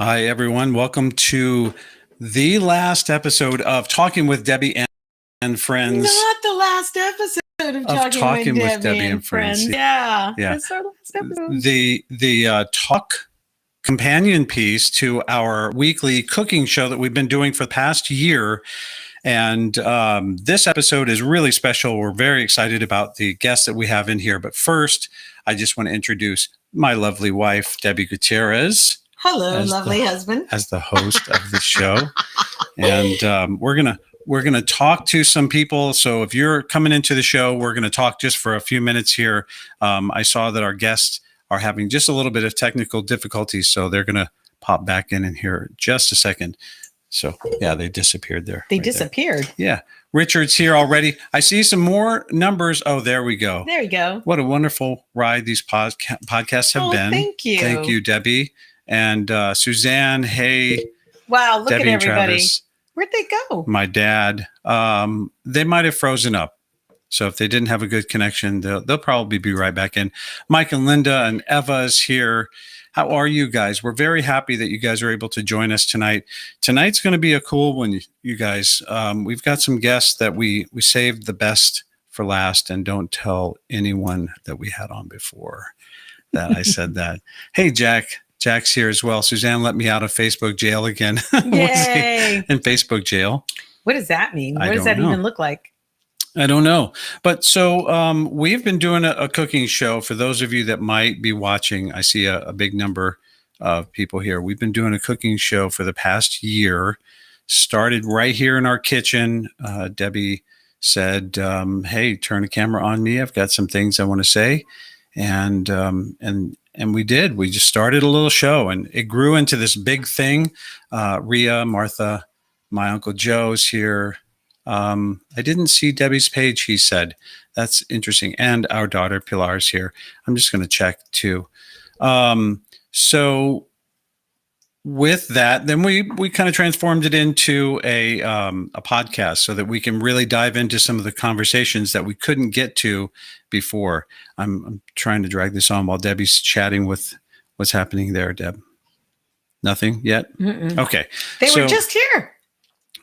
Hi, everyone. Welcome to the last episode of Talking with Debbie and Friends. Not the last episode of Talking with Debbie and Friends. Yeah, it's our last episode. The talk companion piece to our weekly cooking show that we've been doing for the past year. And this episode is really special. We're very excited about the guests that we have in here. But first, I just want to introduce my lovely wife, Debbie Gutierrez. Hello, lovely husband. As the host of the show. And we're gonna talk to some people. So if you're coming into the show, we're gonna talk just for a few minutes here. I saw that our guests are having just a little bit of technical difficulties, so they're gonna pop back in here just a second. So yeah, they disappeared there. They disappeared. There. Yeah. Richard's here already. I see some more numbers. Oh, there we go. There we go. What a wonderful ride these podcasts have been. Thank you. Thank you, Debbie. And Suzanne, hey. Wow, look Debbie at everybody. Travis, where'd they go? My dad. They might have frozen up. So if they didn't have a good connection, they'll probably be right back in. Mike and Linda and Eva is here. How are you guys? We're very happy that you guys are able to join us tonight. Tonight's going to be a cool one, you guys. We've got some guests that we saved the best for last, and don't tell anyone that we had on before that I said that. Hey, Jack's here as well. Suzanne let me out of Facebook jail again. Yay! In Facebook jail. What does that mean? What does that even look like? I don't know. But so we've been doing a cooking show. For those of you that might be watching, I see a big number of people here. We've been doing a cooking show for the past year. Started right here in our kitchen. Debbie said, hey, turn the camera on me. I've got some things I want to say. And we did. We just started a little show, and it grew into this big thing. Rhea, Martha, my Uncle Joe's here. I didn't see Debbie's page, he said. That's interesting. And our daughter Pilar's here. I'm just going to check too. So with that, then we kind of transformed it into a podcast so that we can really dive into some of the conversations that we couldn't get to before. I'm trying to drag this on while Debbie's chatting with what's happening there, Deb. Nothing yet? Mm-mm. Okay. They were just here.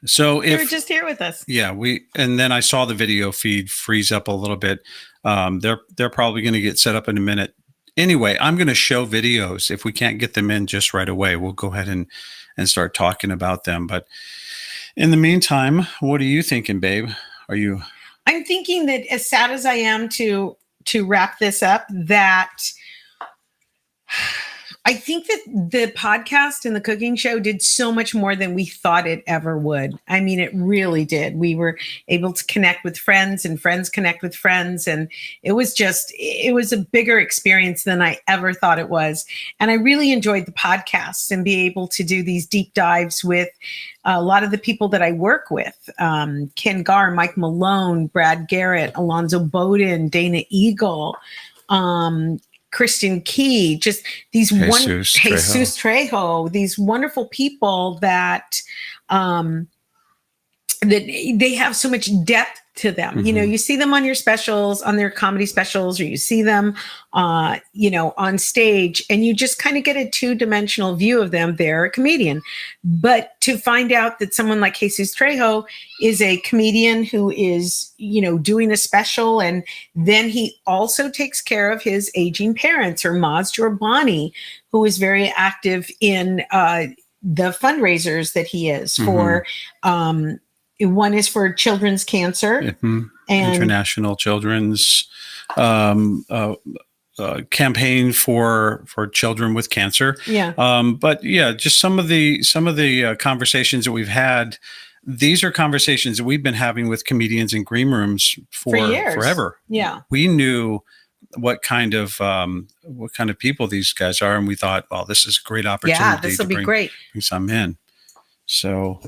So they were just here with us. Yeah, and then I saw the video feed freeze up a little bit. They're probably going to get set up in a minute. Anyway, I'm going to show videos. If we can't get them in just right away, we'll go ahead and start talking about them. But in the meantime, what are you thinking, babe? I'm thinking that as sad as I am to wrap this up, that I think that the podcast and the cooking show did so much more than we thought it ever would. I mean, it really did. We were able to connect with friends, and friends connect with friends. And it was a bigger experience than I ever thought it was. And I really enjoyed the podcast and be able to do these deep dives with a lot of the people that I work with. Ken Garr, Mike Malone, Brad Garrett, Alonzo Bowden, Dana Eagle, Kristen Key, just these Jesus Trejo, these wonderful people that they have so much depth to them. Mm-hmm. You know, you see them on your specials, on their comedy specials, or you see them, on stage, and you just kind of get a two-dimensional view of them. They're a comedian. But to find out that someone like Jesus Trejo is a comedian who is, doing a special, and then he also takes care of his aging parents, or Maz Jorbani, who is very active in the fundraisers that he is for, one is for children's cancer, and International Children's campaign for children with cancer. Yeah. But yeah, just some of the conversations that we've had. These are conversations that we've been having with comedians in green rooms for years. Forever. Yeah. We knew what kind of people these guys are, and we thought, well, this is a great opportunity. Yeah, this will be great. Bring some in. So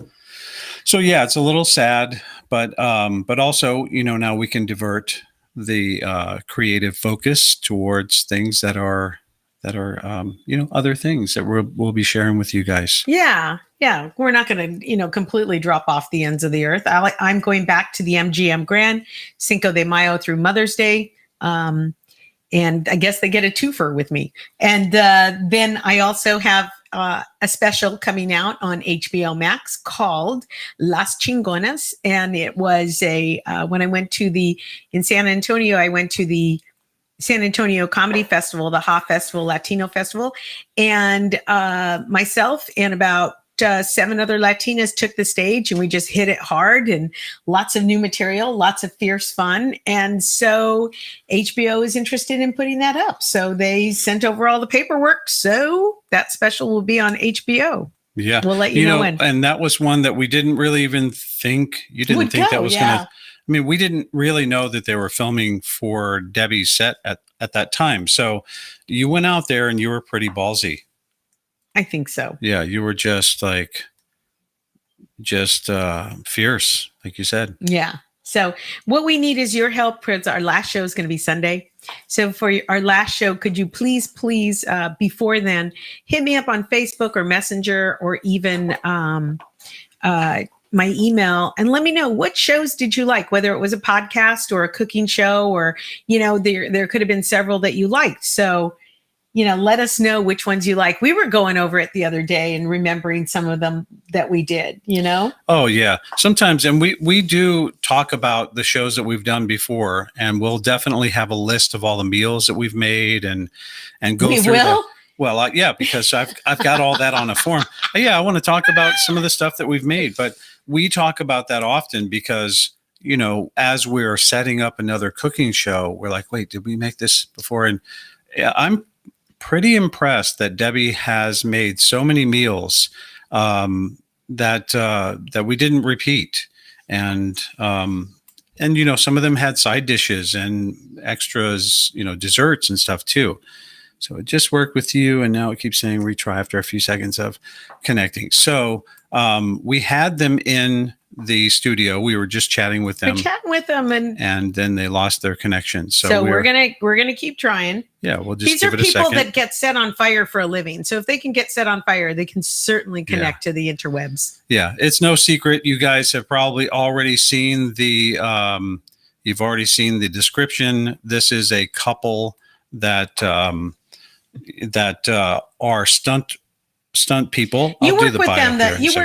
yeah, it's a little sad, but also, now we can divert the creative focus towards things that are other things that we'll be sharing with you guys. Yeah. We're not going to, completely drop off the ends of the earth. I'm going back to the MGM Grand, Cinco de Mayo through Mother's Day. And I guess they get a twofer with me. And then I also have a special coming out on HBO Max called Las Chingonas. And it was when I went in San Antonio, I went to the San Antonio Comedy Festival, the Ha Festival, Latino Festival. And myself and about 7 other Latinas took the stage, and we just hit it hard, and lots of new material, lots of fierce fun. And so HBO is interested in putting that up. So they sent over all the paperwork. So that special will be on HBO. Yeah. We'll let you know when. And that was one that we didn't really even think, you didn't think that was going to, I mean, we didn't really know that they were filming for Debbie's set at that time. So you went out there and you were pretty ballsy. I think so. Yeah, you were just fierce, like you said. Yeah. So what we need is your help, because our last show is going to be Sunday. So for our last show, could you please, before then, hit me up on Facebook or Messenger, or even my email, and let me know what shows did you like, whether it was a podcast or a cooking show, or, there could have been several that you liked. So, let us know which ones you like. We were going over it the other day and remembering some of them that we did, Oh, yeah. Sometimes, and we do talk about the shows that we've done before, and we'll definitely have a list of all the meals that we've made and go through them. Well, yeah, because I've got all that on a form. Yeah, I want to talk about some of the stuff that we've made, but we talk about that often because, as we're setting up another cooking show, we're like, wait, did we make this before? And I'm pretty impressed that Debbie has made so many meals that we didn't repeat, and some of them had side dishes and extras, desserts and stuff too. So it just worked with you, and now it keeps saying retry after a few seconds of connecting. So we had them in the studio. We were just chatting with them. And then they lost their connection. So we're gonna keep trying. Yeah, we'll just These give are it a second. people that get set on fire for a living. So if they can get set on fire, they can certainly connect to the interwebs. Yeah, it's no secret. You guys have probably already seen you've already seen the description. This is a couple that are stunt people. You work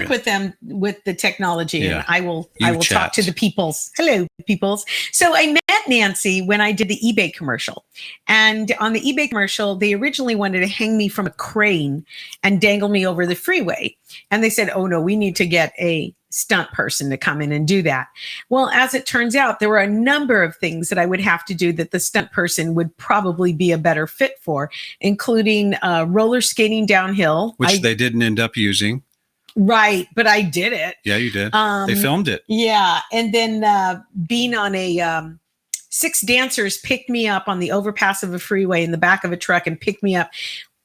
with them with the technology, and I will talk to the peoples. Hello, peoples. So I met Nancy when I did the eBay commercial, and on the eBay commercial, they originally wanted to hang me from a crane and dangle me over the freeway, and they said, "Oh no, we need to get a stunt person to come in and do that." Well, as it turns out, there were a number of things that I would have to do that the stunt person would probably be a better fit for, including roller skating downhill, which they didn't end up using. Right, but I did it. Yeah, you did. They filmed it. Yeah, and then being on a 6 dancers picked me up on the overpass of a freeway in the back of a truck and picked me up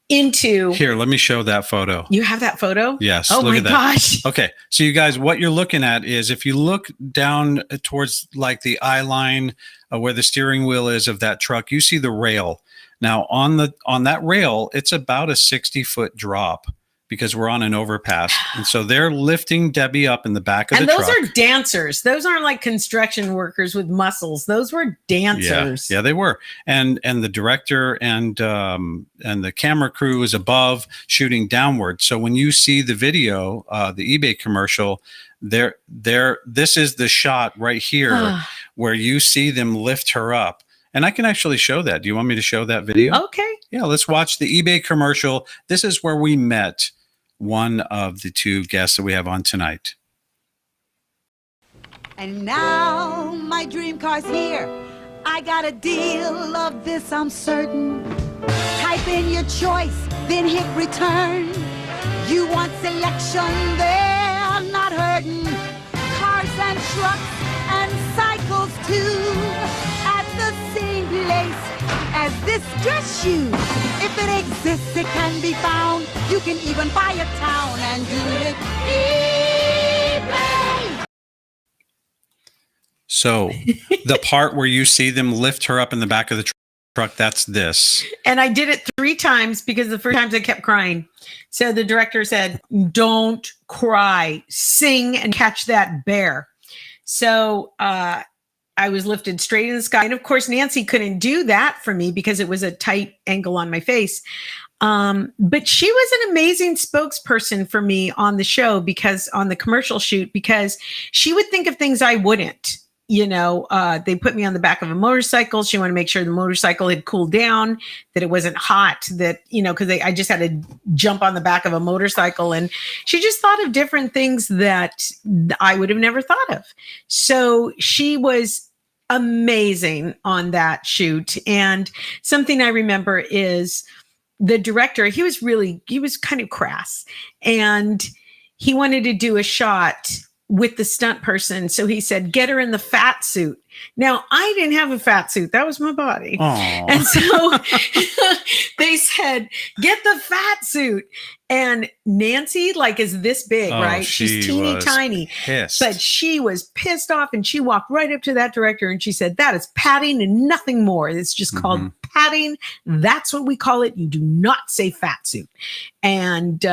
into. Here, let me show that photo. You have that photo? Yes. Oh look my at that. gosh. Okay. So you guys, what you're looking at is, if you look down towards like the eye line where the steering wheel is of that truck, you see the rail. Now on that rail, it's about a 60-foot drop, because we're on an overpass. And so they're lifting Debbie up in the back of the truck. And those are dancers. Those aren't like construction workers with muscles. Those were dancers. Yeah, they were. And the director and the camera crew is above shooting downward. So when you see the video, the eBay commercial, this is the shot right here where you see them lift her up. And I can actually show that. Do you want me to show that video? Okay. Yeah, let's watch the eBay commercial. This is where we met one of the 2 guests that we have on tonight. And now my dream car's here. I got a deal of this, I'm certain. Type in your choice, then hit return. You want selection, they're not hurting. Cars and trucks and cycles too, at the same place as this dress shoe. If it exists, it can be found. You can even buy a town and do it eBay. So the part where you see them lift her up in the back of the truck, that's this. And I did it 3 times because the first times I kept crying. So the director said, "Don't cry, sing and catch that bear." So I was lifted straight in the sky. And of course, Nancy couldn't do that for me because it was a tight angle on my face. But she was an amazing spokesperson for me on the show, because on the commercial shoot, because she would think of things I wouldn't. They put me on the back of a motorcycle. She wanted to make sure the motorcycle had cooled down, that it wasn't hot, that, because I just had to jump on the back of a motorcycle. And she just thought of different things that I would have never thought of. So she was amazing on that shoot. And something I remember is the director, he was kind of crass, and he wanted to do a shot with the stunt person. So he said, get her in the fat suit. Now, I didn't have a fat suit. That was my body. Aww. And so they said, get the fat suit. And Nancy, is this big, right? She's teeny tiny. Pissed. But she was pissed off, and she walked right up to that director and she said, that is padding and nothing more. It's just called padding. That's what we call it. You do not say fat suit. And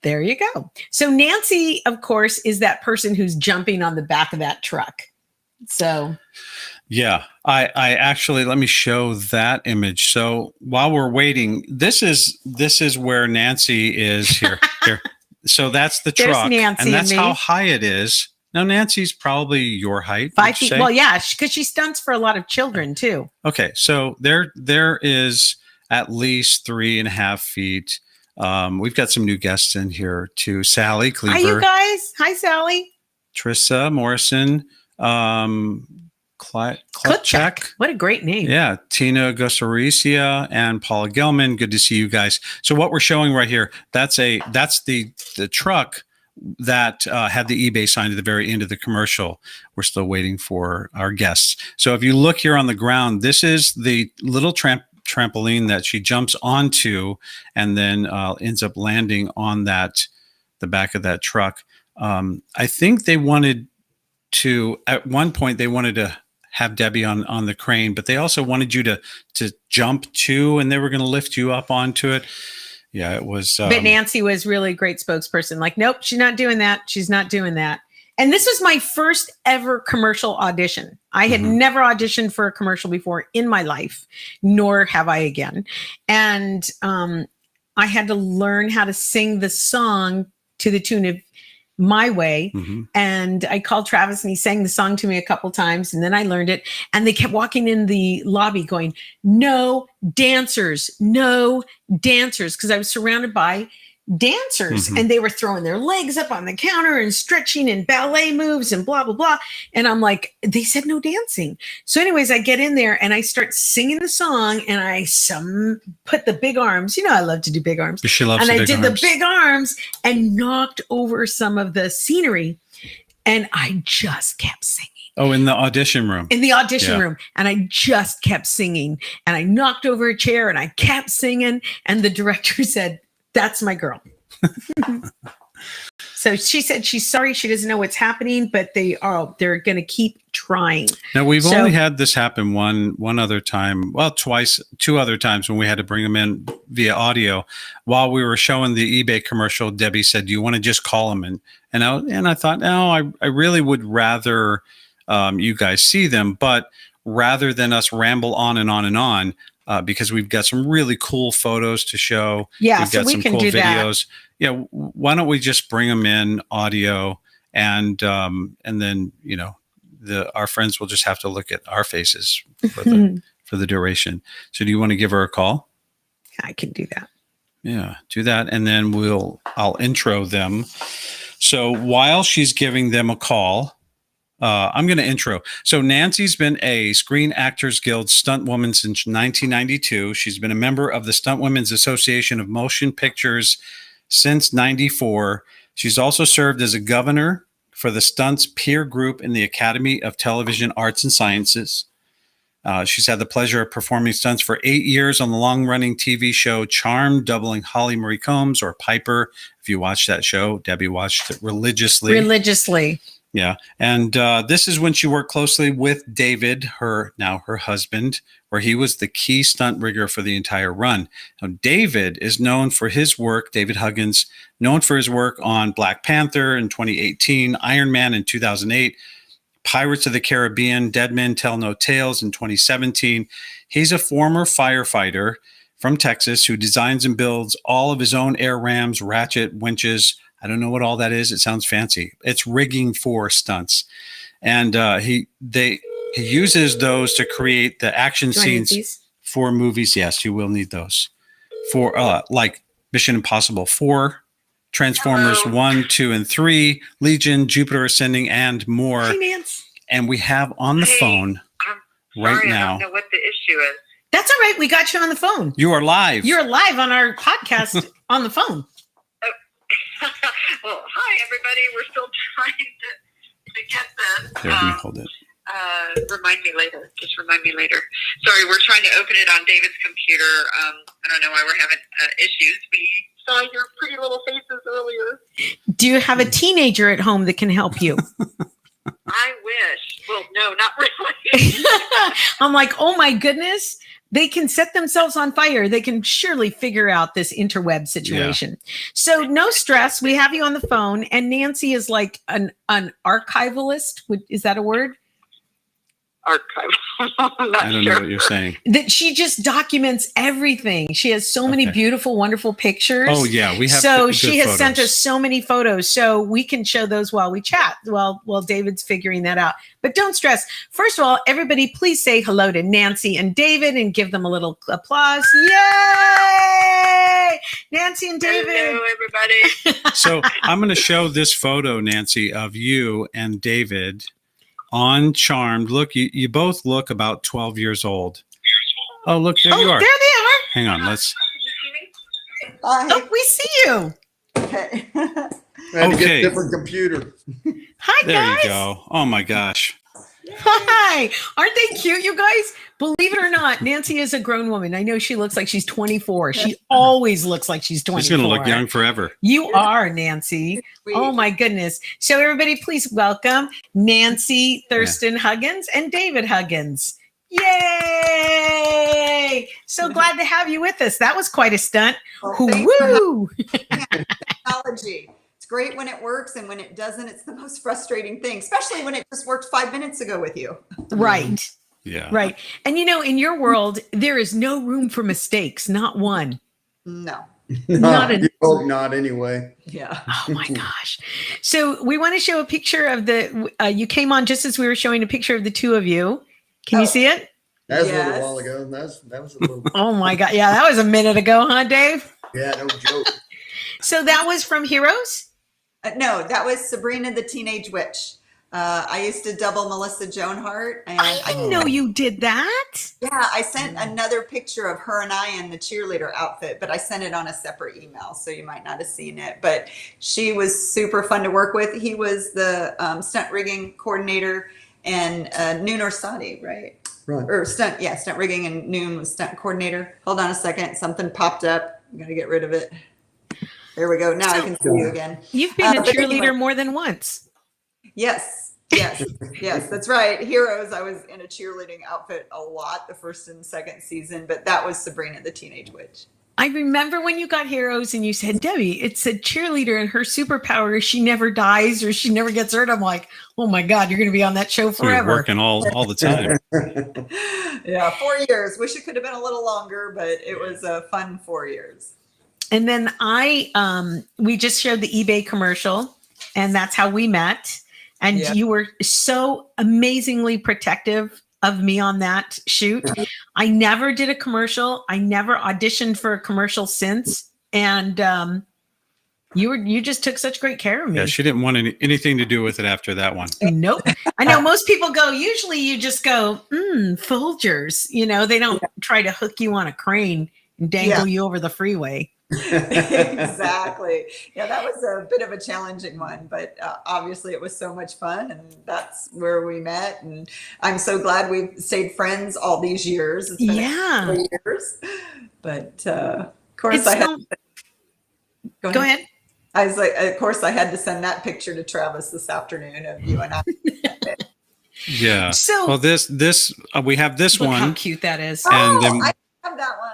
there you go. So Nancy, of course, is that person who's jumping on the back of that truck. So yeah, I actually, let me show that image. So while we're waiting, this is where Nancy is here. So that's the There's truck, Nancy and that's and me. how high it is. Now, Nancy's probably your height. 5 feet. Well, yeah, because she stunts for a lot of children too. Okay, so there is at least 3.5 feet. We've got some new guests in here too. Sally Cleaver. Hi, you guys. Hi, Sally. Trissa Morrison. Klutchak. What a great name. Yeah. Tina Gosaricia and Paula Gelman. Good to see you guys. So what we're showing right here, that's the truck that had the eBay sign at the very end of the commercial. We're still waiting for our guests. So if you look here on the ground, this is the little trampoline that she jumps onto, and then ends up landing on the back of that truck. I think they wanted to, at one point, they wanted to have Debbie on the crane, but they also wanted you to jump too, and they were going to lift you up onto it. Yeah, it was. But Nancy was really a great spokesperson. Nope, she's not doing that. She's not doing that. And this was my first ever commercial audition. I had never auditioned for a commercial before in my life, nor have I again. And I had to learn how to sing the song to the tune of My Way. And I called Travis, and he sang the song to me a couple times, and then I learned it. And they kept walking in the lobby going, no dancers, because I was surrounded by dancers, and they were throwing their legs up on the counter and stretching and ballet moves and blah, blah, blah. And I'm like, they said no dancing. So anyways, I get in there and I start singing the song, and I put the big arms. I love to do big arms. She loves and I did arms. the big arms and knocked over some of the scenery. And I just kept singing. Oh, in the audition room. In the audition room. And I just kept singing. And I knocked over a chair and I kept singing. And the director said, that's my girl. So she said she's sorry, she doesn't know what's happening, but they're going to keep trying. Now, we've only had this happen one other time. Well, two other times when we had to bring them in via audio. While we were showing the eBay commercial, Debbie said, do you want to just call them? And I thought, no, I really would rather you guys see them, but rather than us ramble on and on and on, because we've got some really cool photos to show. Yeah, we've got so we some can cool do videos. that. Yeah, why don't we just bring them in audio, and then our friends will just have to look at our faces for the duration. So do you want to give her a call? I can do that. Yeah, do that, and then I'll intro them. So while she's giving them a call, I'm going to intro. So Nancy's been a Screen Actors Guild stunt woman since 1992. She's been a member of the Stunt Women's Association of Motion Pictures since 94. She's also served as a governor for the Stunts Peer Group in the Academy of Television Arts and Sciences. She's had the pleasure of performing stunts for 8 years on the long-running TV show Charmed, doubling Holly Marie Combs, or Piper. If you watched that show, Debbie watched it religiously. Yeah. And this is when she worked closely with David, her husband, where he was the key stunt rigger for the entire run. Now, David is known for his work, David Huggins, known for his work on Black Panther in 2018, Iron Man in 2008, Pirates of the Caribbean, Dead Men Tell No Tales in 2017. He's a former firefighter from Texas who designs and builds all of his own air rams, ratchet, winches. I don't know what all that is. It sounds fancy. It's rigging for stunts. And he uses those to create the action scenes for movies. Yes, you will need those. For like Mission Impossible 4, Transformers 1, 2, and 3, Legion, Jupiter Ascending, and more. Hi, Nance. And we have on the phone right now. I don't know what the issue is. That's all right. We got you on the phone. You are live. You're live on our podcast on the phone. Well, hi, everybody. We're still trying to get this. Here, let me hold it. Remind me later. Just remind me later. Sorry, we're trying to open it on David's computer. I don't know why we're having issues. We saw your pretty little faces earlier. Do you have a teenager at home that can help you? I wish. Well, no, not really. I'm like, oh my goodness. They can set themselves on fire. They can surely figure out this interweb situation. Yeah. So no stress. We have you on the phone. And Nancy is like an archivalist. Is that a word? Archive. I don't know what you're saying. That she just documents everything. She has so many beautiful, wonderful pictures. Oh yeah, we have. So she has sent us so many photos, so we can show those while we chat. While David's figuring that out. But don't stress. First of all, everybody, please say hello to Nancy and David and give them a little applause. Yay! Nancy and David. Hello, everybody. So I'm going to show this photo, Nancy, of you and David. On Charmed. Look, you both look about 12 years old. Oh, look, there you are. There they are. Hang on, let's. Hi. Oh, we see you. Okay. I had to get a different computer. Hi, there guys. You go. Oh my gosh. Hi. Aren't they cute, you guys? Believe it or not, Nancy is a grown woman. I know she looks like she's 24. She always looks like she's 24. She's going to look young forever. You are, Nancy. Oh, my goodness. So everybody, please welcome Nancy Thurston-Hugghins and David Huggins. Yay! So glad to have you with us. That was quite a stunt. Woo! Technology. It's great when it works, and when it doesn't, it's the most frustrating thing, especially when it just worked 5 minutes ago with you. Right. Yeah. Right. And in your world, there is no room for mistakes. Not one. No. Not anyway. Yeah. Oh my gosh. So we want to show a picture of you came on just as we were showing a picture of the two of you. Can you see it? That was a little while ago. That was a little. Oh my God. Yeah. That was a minute ago, huh, Dave? Yeah, no joke. So that was from Heroes? No, that was Sabrina the Teenage Witch. I used to double Melissa Joan Hart. And I didn't know you did that. Yeah, I sent another picture of her and I in the cheerleader outfit, but I sent it on a separate email, so you might not have seen it. But she was super fun to work with. He was the stunt rigging coordinator, and Noon Orsatti, right? Right. Or stunt rigging, and Noon was stunt coordinator. Hold on a second. Something popped up. I'm going to get rid of it. There we go. Now I can see you again. You've been a cheerleader more than once. Yes, that's right. Heroes, I was in a cheerleading outfit a lot the first and second season, but that was Sabrina the Teenage Witch. I remember when you got Heroes and you said, Debbie, it's a cheerleader and her superpower is she never dies or she never gets hurt. I'm like, oh my God, you're going to be on that show forever. You're working all the time. Yeah, 4 years. Wish it could have been a little longer, but it was a fun 4 years. And then we just showed the eBay commercial, and that's how we met. And you were so amazingly protective of me on that shoot. I never did a commercial. I never auditioned for a commercial since. And you just took such great care of me. Yeah, she didn't want anything to do with it after that one. Nope. I know most people usually you just go, Folgers. They don't try to hook you on a crane and dangle you over the freeway. Exactly. Yeah, that was a bit of a challenging one, but obviously it was so much fun, and that's where we met. And I'm so glad we've stayed friends all these years. It's been 3 years, but of course go ahead. I was like, of course I had to send that picture to Travis this afternoon of you and I. Yeah. So well, this we have this look one. How cute that is. And then I have that one.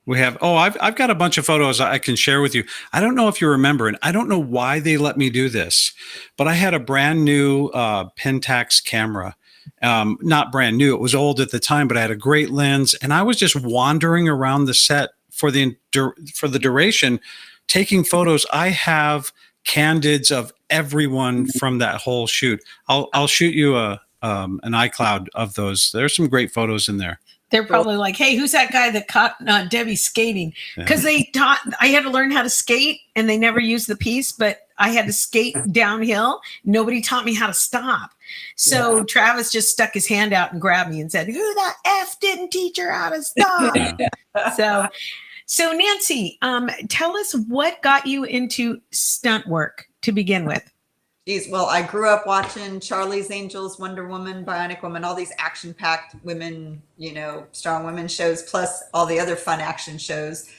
We have, I've got a bunch of photos I can share with you. I don't know if you remember, and I don't know why they let me do this, but I had a brand new Pentax camera. Not brand new. It was old at the time, but I had a great lens, and I was just wandering around the set for the duration, taking photos. I have candids of everyone from that whole shoot. I'll shoot you an iCloud of those. There's some great photos in there. They're probably like, hey, who's that guy that caught Debbie skating? Because I had to learn how to skate, and they never used the piece, but I had to skate downhill. Nobody taught me how to stop. So Travis just stuck his hand out and grabbed me and said, who the F didn't teach her how to stop? So Nancy, tell us what got you into stunt work to begin with. Geez, well, I grew up watching Charlie's Angels, Wonder Woman, Bionic Woman, all these action-packed women, strong women shows, plus all the other fun action shows.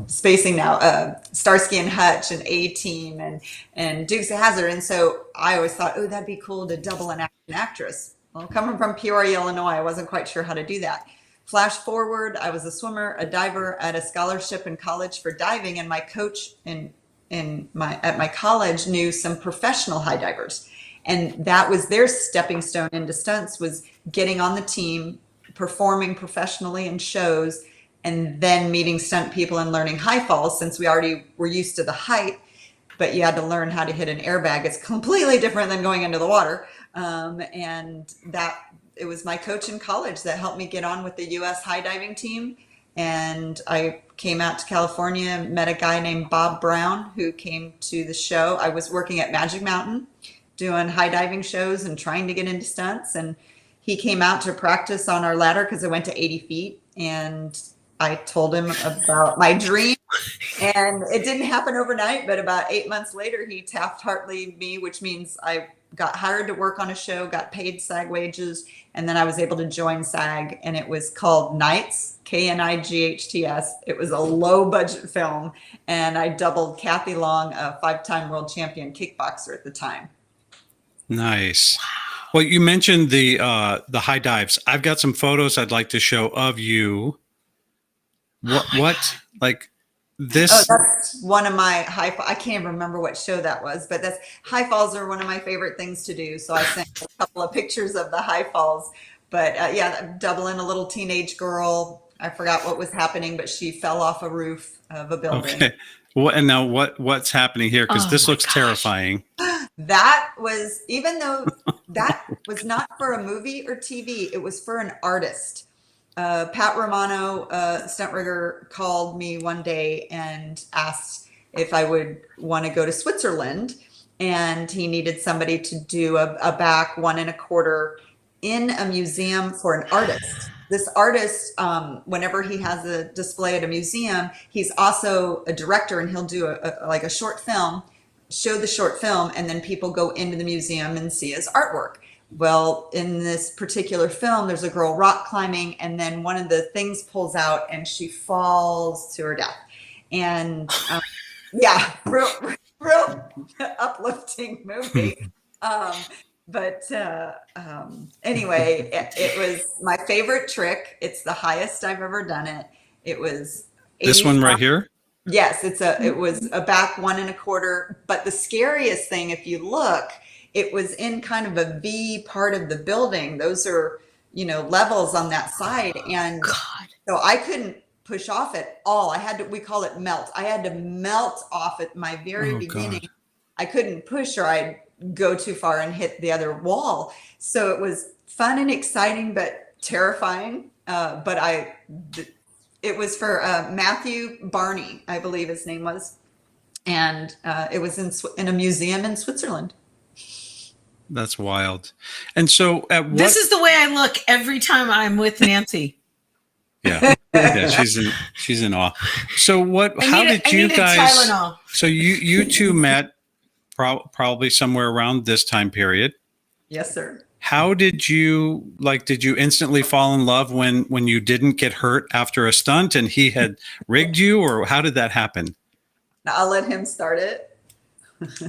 Spacing now, Starsky and Hutch and A-Team and Dukes of Hazzard. And so I always thought, oh, that'd be cool to double an action actress. Well, coming from Peoria, Illinois, I wasn't quite sure how to do that. Flash forward, I was a swimmer, a diver, at a scholarship in college for diving, and my coach at my college knew some professional high divers, and that was their stepping stone into stunts, was getting on the team, performing professionally in shows, and then meeting stunt people and learning high falls, since we already were used to the height, but you had to learn how to hit an airbag. It's completely different than going into the water, and that. It was my coach in college that helped me get on with the U.S. high diving team. And I came out to California, met a guy named Bob Brown who came to the show. I was working at Magic Mountain doing high diving shows and trying to get into stunts. And he came out to practice on our ladder because I went to 80 feet. And I told him about my dream. And it didn't happen overnight, but about 8 months later, he Taft-Hartley'd me, which means I got hired to work on a show, got paid SAG wages, and then I was able to join SAG, and it was called Knights, K-N-I-G-H-T-S. It was a low budget film, and I doubled Kathy Long, a 5-time world champion kickboxer at the time. Nice. Well, you mentioned the high dives. I've got some photos I'd like to show of you. What like this? Oh, that's one of my I can't even remember what show that was, but that's high falls are one of my favorite things to do. So I sent a couple of pictures of the high falls, but doubling a little teenage girl. I forgot what was happening, but she fell off a roof of a building. Okay. Well, and now what's happening here? Because this looks terrifying. That was, even though that was not for a movie or TV, it was for an artist. Pat Romano, stunt rigger, called me one day and asked if I would want to go to Switzerland, and he needed somebody to do a back 1 1/4 in a museum for an artist. This artist, whenever he has a display at a museum, he's also a director, and he'll do a short film, show the short film, and then people go into the museum and see his artwork. Well, in this particular film, there's a girl rock climbing, and then one of the things pulls out and she falls to her death. And real uplifting movie. Anyway, it was my favorite trick. It's the highest I've ever done it. It was this one right here. Yes, it was a back 1 1/4. But the scariest thing, if you look, it was in kind of a V part of the building. Those are, levels on that side. And so I couldn't push off at all. we call it melt. I had to melt off at my very beginning. God. I couldn't push or I'd go too far and hit the other wall. So it was fun and exciting, but terrifying. It was for Matthew Barney, I believe his name was. And it was in a museum in Switzerland. That's wild. And so this is the way I look every time I'm with Nancy. Yeah, she's in awe. So how did you guys? Tylenol. So you two met probably somewhere around this time period. Yes, sir. How did you did you instantly fall in love when you didn't get hurt after a stunt and he had rigged you, or how did that happen? I'll let him start it.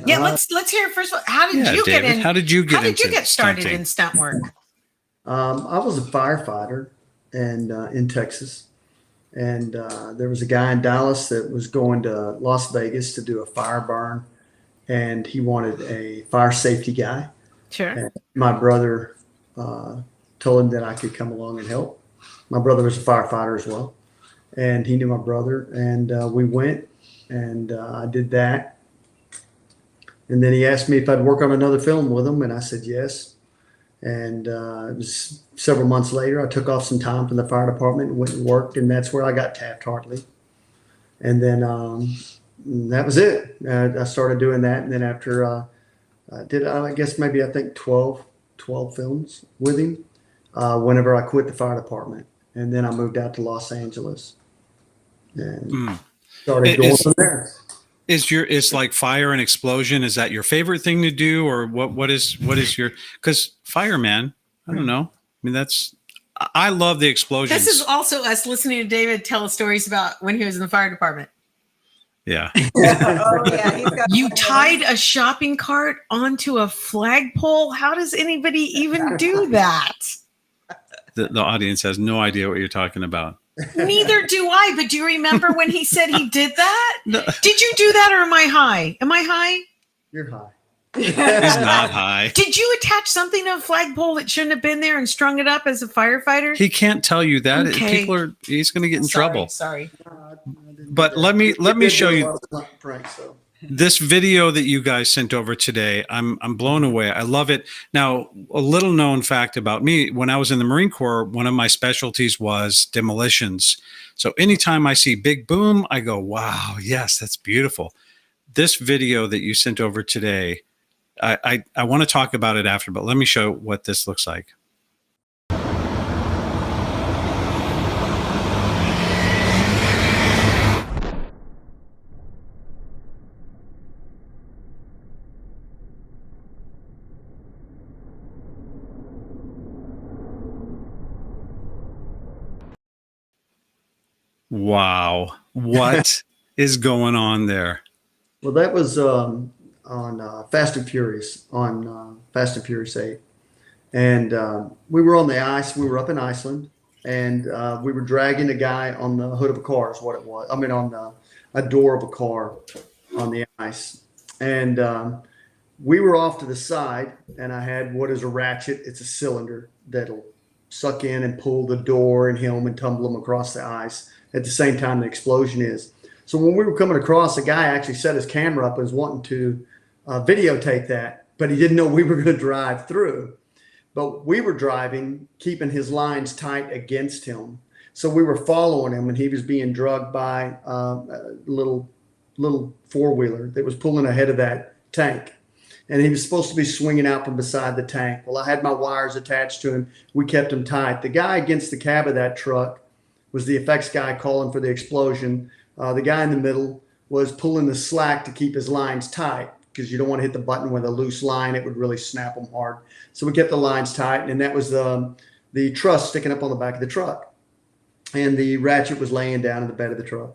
Yeah, let's hear it first. How did you get in? How did you get started stunting? in stunt work? I was a firefighter in Texas, and there was a guy in Dallas that was going to Las Vegas to do a fire burn, and he wanted a fire safety guy. Sure. And my brother told him that I could come along and help, My brother was a firefighter as well, and he knew my brother, and we went, and I did that. And then he asked me if I'd work on another film with him, and I said yes. And it was several months later, I took off some time from the fire department and went and worked, and that's where I got Taft-Hartley. And then that was it. I started doing that, and then after I did, I guess maybe I think 12 films with him whenever I quit the fire department. And then I moved out to Los Angeles and started going from there. Is like fire and explosion, is that your favorite thing to do, or what is your, because fireman, I don't know. I mean, I love the explosions. This is also us listening to David tell stories about when he was in the fire department. Yeah. Oh, yeah. You tied a shopping cart onto a flagpole. How does anybody even do that? The audience has no idea what you're talking about. Neither do I, but do you remember when he said he did that? No. Did you do that, or am I high? Am I high? You're high. He's not high. Did you attach something to a flagpole that shouldn't have been there and strung it up as a firefighter? He can't tell you that. Okay. He's going to get in trouble. Sorry. But let me show you Pranks, so. this video that you guys sent over today. I'm blown away. I love it. Now, a little known fact about me, when I was in the Marine Corps, one of my specialties was demolitions. So anytime I see big boom, I go, wow, yes, that's beautiful. This video that you sent over today, I want to talk about it after, but let me show what this looks like. Wow. What is going on there? Well, that was on Fast and Furious, on Fast and Furious 8. And we were on the ice. We were up in Iceland, and we were dragging a guy on the hood of a car is what it was. I mean, on a door of a car on the ice. And we were off to the side, and I had what is a ratchet. It's a cylinder that'll suck in and pull the door and him and tumble him across the ice at the same time the explosion is. So when we were coming across, the guy actually set his camera up and was wanting to videotape that, but he didn't know we were going to drive through. But we were driving, keeping his lines tight against him. So we were following him, and he was being drugged by a little four-wheeler that was pulling ahead of that tank. And he was supposed to be swinging out from beside the tank. Well, I had my wires attached to him. We kept him tight. The guy against the cab of that truck was the effects guy calling for the explosion. The guy in the middle was pulling the slack to keep his lines tight, because you don't want to hit the button with a loose line. It would really snap them hard. So we kept the lines tight, and that was the truss sticking up on the back of the truck. And the ratchet was laying down in the bed of the truck,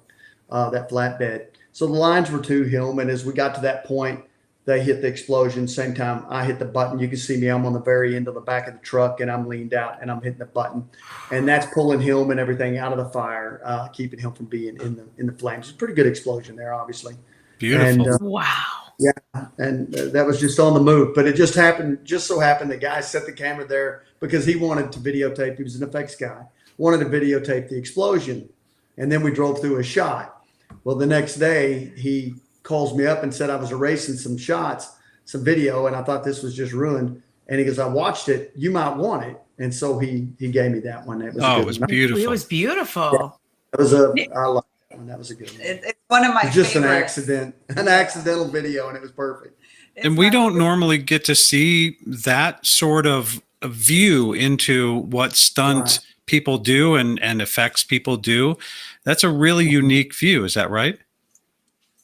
that flat bed. So the lines were to him, and as we got to that point, they hit the explosion. Same time I hit the button. You can see me. I'm on the very end of the back of the truck, and I'm leaned out, and I'm hitting the button. And that's pulling him and everything out of the fire, keeping him from being in the flames. It's a pretty good explosion there, obviously. Beautiful. And, Wow. yeah, and that was just on the move. But it just so happened the guy set the camera there because he wanted to videotape. He was an effects guy. Wanted to videotape the explosion. And then we drove through a shot. Well, the next day he calls me up and said I was erasing some shots, some video, and I thought this was just ruined. And he goes, I watched it. You might want it. And so he gave me that one. It was beautiful. It was beautiful. Yeah. I like that one. That was a good one. It's one of my Just favorites. an accidental video, and it was perfect. And we don't normally get to see that sort of a view into what stunt people do and effects people do. That's a really unique view. Is that right?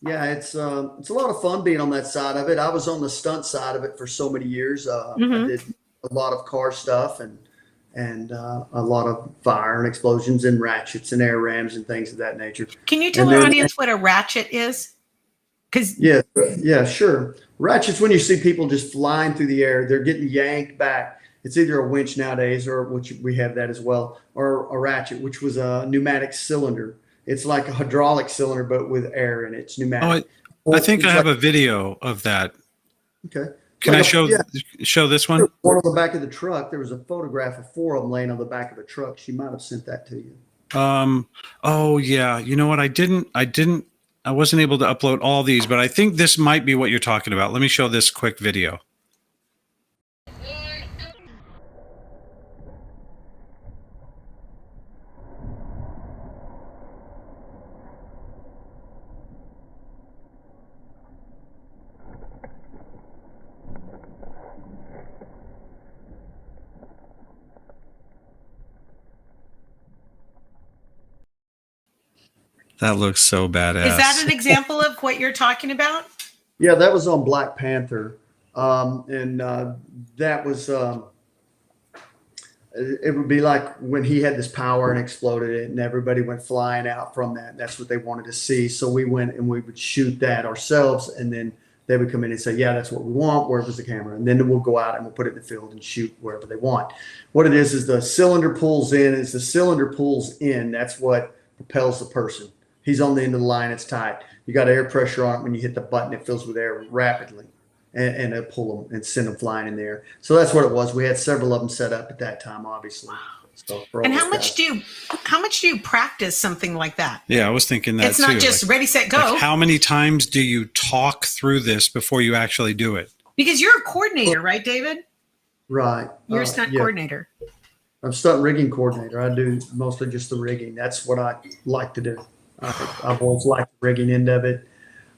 Yeah, it's a lot of fun being on that side of it. I was on the stunt side of it for so many years. I did a lot of car stuff and a lot of fire and explosions and ratchets and air rams and things of that nature. Can you tell our audience what a ratchet is? Yeah, sure. Ratchets, when you see people just flying through the air, they're getting yanked back. It's either a winch nowadays, or which we have that as well, or a ratchet, which was a pneumatic cylinder. It's like a hydraulic cylinder, but with air in it. It's pneumatic. I think I have a video of that. Okay. Can I show this one? One on the back of the truck. There was a photograph of 4 of them laying on the back of a truck. She might have sent that to you. Oh yeah. You know what? I wasn't able to upload all these, but I think this might be what you're talking about. Let me show this quick video. That looks so badass. Is that an example of what you're talking about? Yeah, that was on Black Panther. That was, it would be like when he had this power and exploded it and everybody went flying out from that. That's what they wanted to see. So we went and we would shoot that ourselves, and then they would come in and say, yeah, that's what we want. Where was the camera? And then we'll go out and we'll put it in the field and shoot wherever they want. What it is the cylinder pulls in. As the cylinder pulls in, that's what propels the person. He's on the end of the line. It's tight. You got air pressure on it. When you hit the button, it fills with air rapidly, and it'll pull them and send them flying in the air. So that's what it was. We had several of them set up at that time, obviously. So and how much do you practice something like that? Yeah, I was thinking that it's not just ready, set, go. Like how many times do you talk through this before you actually do it? Because you're a coordinator, right, David? Right. You're a stunt coordinator. I'm stunt rigging coordinator. I do mostly just the rigging. That's what I like to do. I've always liked the rigging end of it.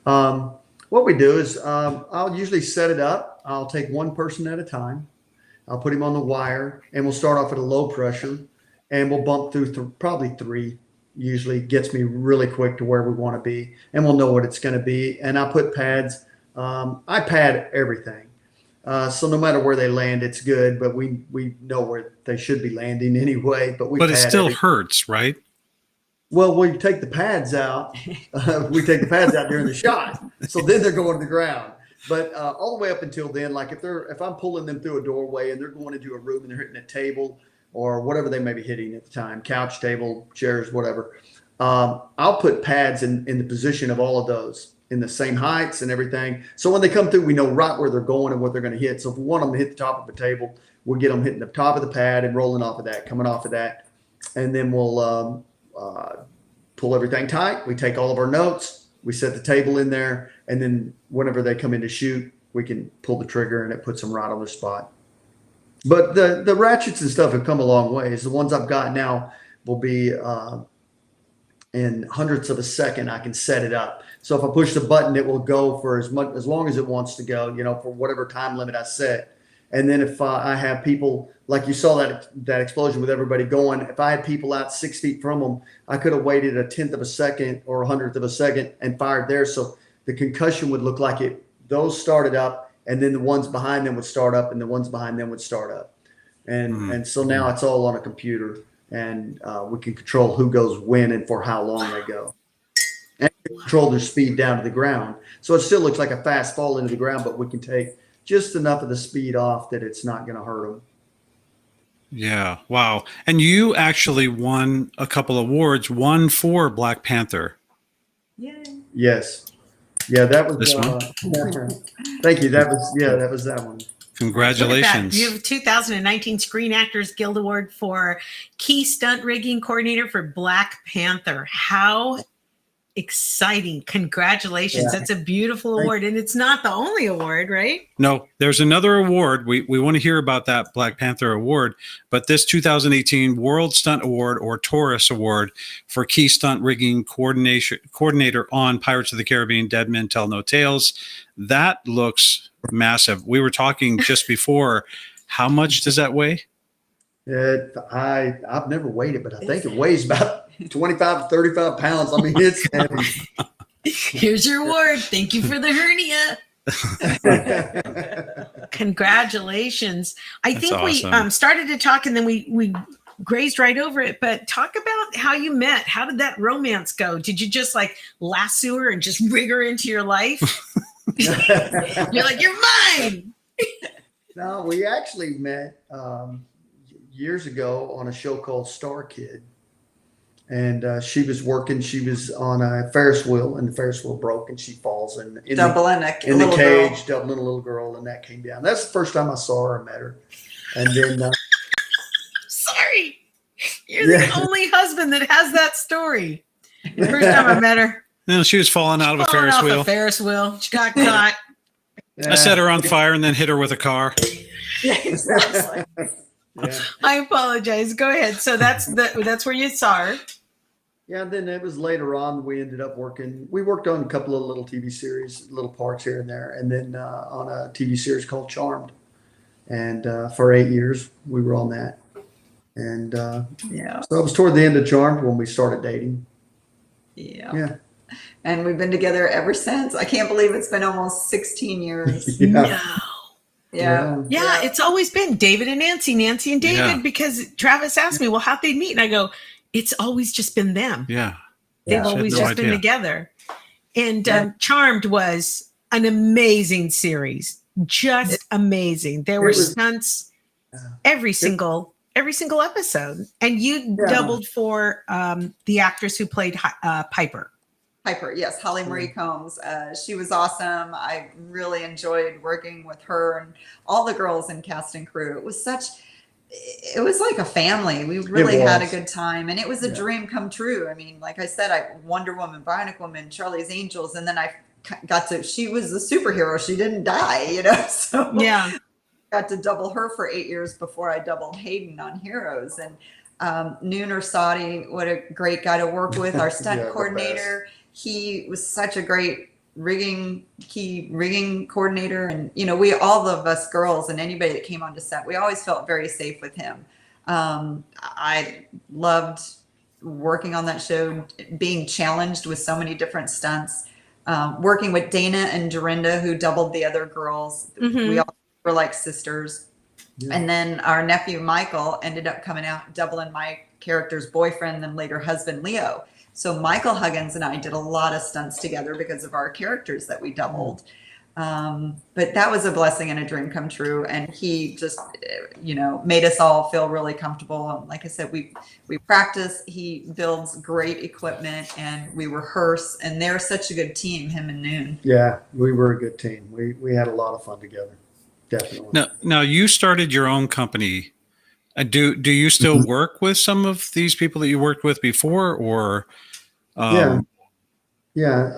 What we do is I'll usually set it up. I'll take one person at a time. I'll put him on the wire, and we'll start off at a low pressure, and we'll bump through probably 3. Usually gets me really quick to where we want to be, and we'll know what it's going to be. And I put pads. I pad everything. So no matter where they land, it's good, but we know where they should be landing anyway. But it still hurts, right? Well, we take the pads out. We take the pads out during the shot, so then they're going to the ground. But all the way up until then, like if I'm pulling them through a doorway and they're going into a room and they're hitting a table or whatever they may be hitting at the time, couch, table, chairs, whatever, I'll put pads in the position of all of those in the same heights and everything. So when they come through, we know right where they're going and what they're going to hit. So if we want them to hit the top of a table, we'll get them hitting the top of the pad and rolling off of that, coming off of that, and then we'll pull everything tight. We take all of our notes, we set the table in there, and then whenever they come in to shoot, we can pull the trigger and it puts them right on the spot. But the ratchets and stuff have come a long way. The ones I've got now will be in hundredths of a second. I can set it up. So if I push the button, it will go for as long as it wants to go, for whatever time limit I set. And then if I have people, like you saw that explosion with everybody going, if I had people out 6 feet from them, I could have waited a 1/10 of a second or 100th of a second and fired there. So the concussion would look like those started up, and then the ones behind them would start up, and the ones behind them would start up. And so now it's all on a computer, and we can control who goes when and for how long they go. And control their speed down to the ground. So it still looks like a fast fall into the ground, but we can take just enough of the speed off that it's not going to hurt them. Yeah. Wow. And you actually won a couple awards, one for Black Panther. Yay. Yes. Yeah, that was this one. Thank you. That was that one. Congratulations. You have a 2019 Screen Actors Guild Award for Key Stunt Rigging Coordinator for Black Panther. How exciting. Congratulations. Yeah. That's a beautiful award. And it's not the only award, right? No, there's another award. We want to hear about that Black Panther award, but this 2018 World Stunt Award, or Taurus Award, for Key Stunt Rigging Coordinator on Pirates of the Caribbean, Dead Men Tell No Tales. That looks massive. We were talking just before. How much does that weigh? I've never weighed it, but I think it weighs about 25 to 35 pounds. I mean, it's heavy. Here's your award. Thank you for the hernia. Congratulations. I think awesome. We started to talk and then we grazed right over it, but talk about how you met. How did that romance go? Did you just like lasso her and just rig her into your life? You're like, you're mine. No, we actually met years ago on a show called Star Kid. and she was working. She was on a Ferris wheel, and the Ferris wheel broke, and she falls in the little cage, girl. doubling a little girl, and that came down. That's the first time I saw her and met her. And then, Sorry, you're the only husband that has that story. The first time I met her, No, she was falling out of a falling Ferris off wheel. a Ferris wheel. She got caught. I set her on fire and then hit her with a car. Yeah, exactly. Yeah. I apologize. Go ahead. So that's where you saw her. Yeah, and then it was later on we ended up working. We worked on a couple of little TV series, little parts here and there, and then on a TV series called Charmed. And for 8 years we were on that. And so it was toward the end of Charmed when we started dating. Yeah. And we've been together ever since. I can't believe it's been almost 16 years. No. Yeah. Yeah, it's always been David and Nancy and David, Yeah. because Travis asked me, well, how'd they meet? And I go, it's always just been them. Yeah. They've Yeah. always Had no just been idea. together. And Charmed was an amazing series. Just amazing. There were stunts every single episode. And you doubled for the actress who played Piper. Piper, yes, Holly Marie Combs. She was awesome. I really enjoyed working with her and all the girls in cast and crew. It was like a family. We really had a good time, and it was a dream come true. I mean, like I said, Wonder Woman, Bionic Woman, Charlie's Angels, and then she was a superhero. She didn't die, so Yeah. got to double her for 8 years before I doubled Hayden on Heroes. And Nooner Sadi, what a great guy to work with, our stunt coordinator. He was such a great rigging coordinator. And, all of us girls and anybody that came onto set, we always felt very safe with him. I loved working on that show, being challenged with so many different stunts, working with Dana and Dorinda, who doubled the other girls. Mm-hmm. We all were like sisters. Yeah. And then our nephew, Michael, ended up coming out, doubling my character's boyfriend, then later husband, Leo. So Michael Huggins and I did a lot of stunts together because of our characters that we doubled. But that was a blessing and a dream come true. And he just, made us all feel really comfortable. And like I said, we practice. He builds great equipment and we rehearse. And they're such a good team, him and Noon. Yeah, we were a good team. We had a lot of fun together. Definitely. Now you started your own company. Do you still work with some of these people that you worked with before, or? Yeah.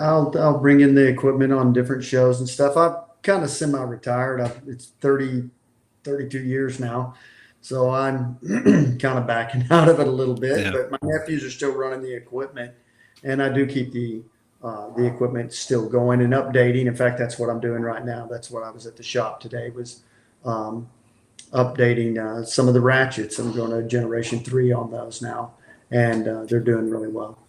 I'll bring in the equipment on different shows and stuff. I'm kind of semi-retired. It's 32 years now, so I'm kind of backing out of it a little bit. Yeah. But my nephews are still running the equipment, and I do keep the equipment still going and updating. In fact, that's what I'm doing right now. That's what I was at the shop today, was updating some of the ratchets. I'm going to Generation 3 on those now, and they're doing really well.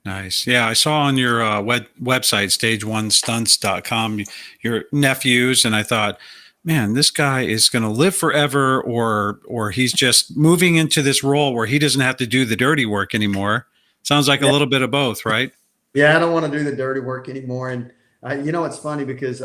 Nice. Yeah, I saw on your website, stage1stunts.com, your nephews, and I thought, man, this guy is going to live forever, or he's just moving into this role where he doesn't have to do the dirty work anymore. Sounds like a little bit of both, right? Yeah, I don't want to do the dirty work anymore. And it's funny because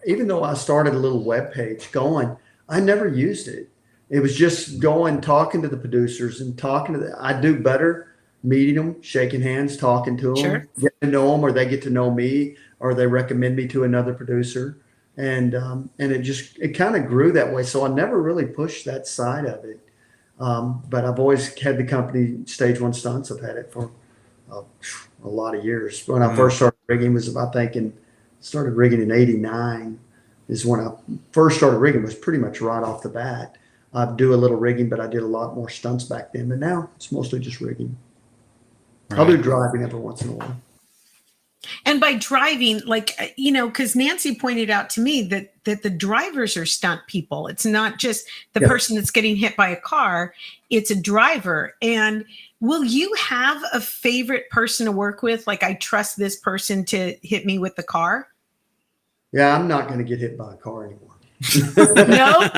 even though I started a little web page going, I never used it. It was just going, talking to the producers and talking to them. I do better meeting them, shaking hands, talking to them, Sure. Getting to know them, or they get to know me, or they recommend me to another producer. And it kind of grew that way. So I never really pushed that side of it. But I've always had the company Stage One Stunts. I've had it for a lot of years. When I first started rigging started rigging in 89 is when I first started rigging, was pretty much right off the bat. I do a little rigging, but I did a lot more stunts back then. But now it's mostly just rigging. Right. I'll do driving every once in a while. And by driving, because Nancy pointed out to me that the drivers are stunt people. It's not just the person that's getting hit by a car. It's a driver. And will you have a favorite person to work with? Like, I trust this person to hit me with the car? Yeah, I'm not going to get hit by a car anymore. No?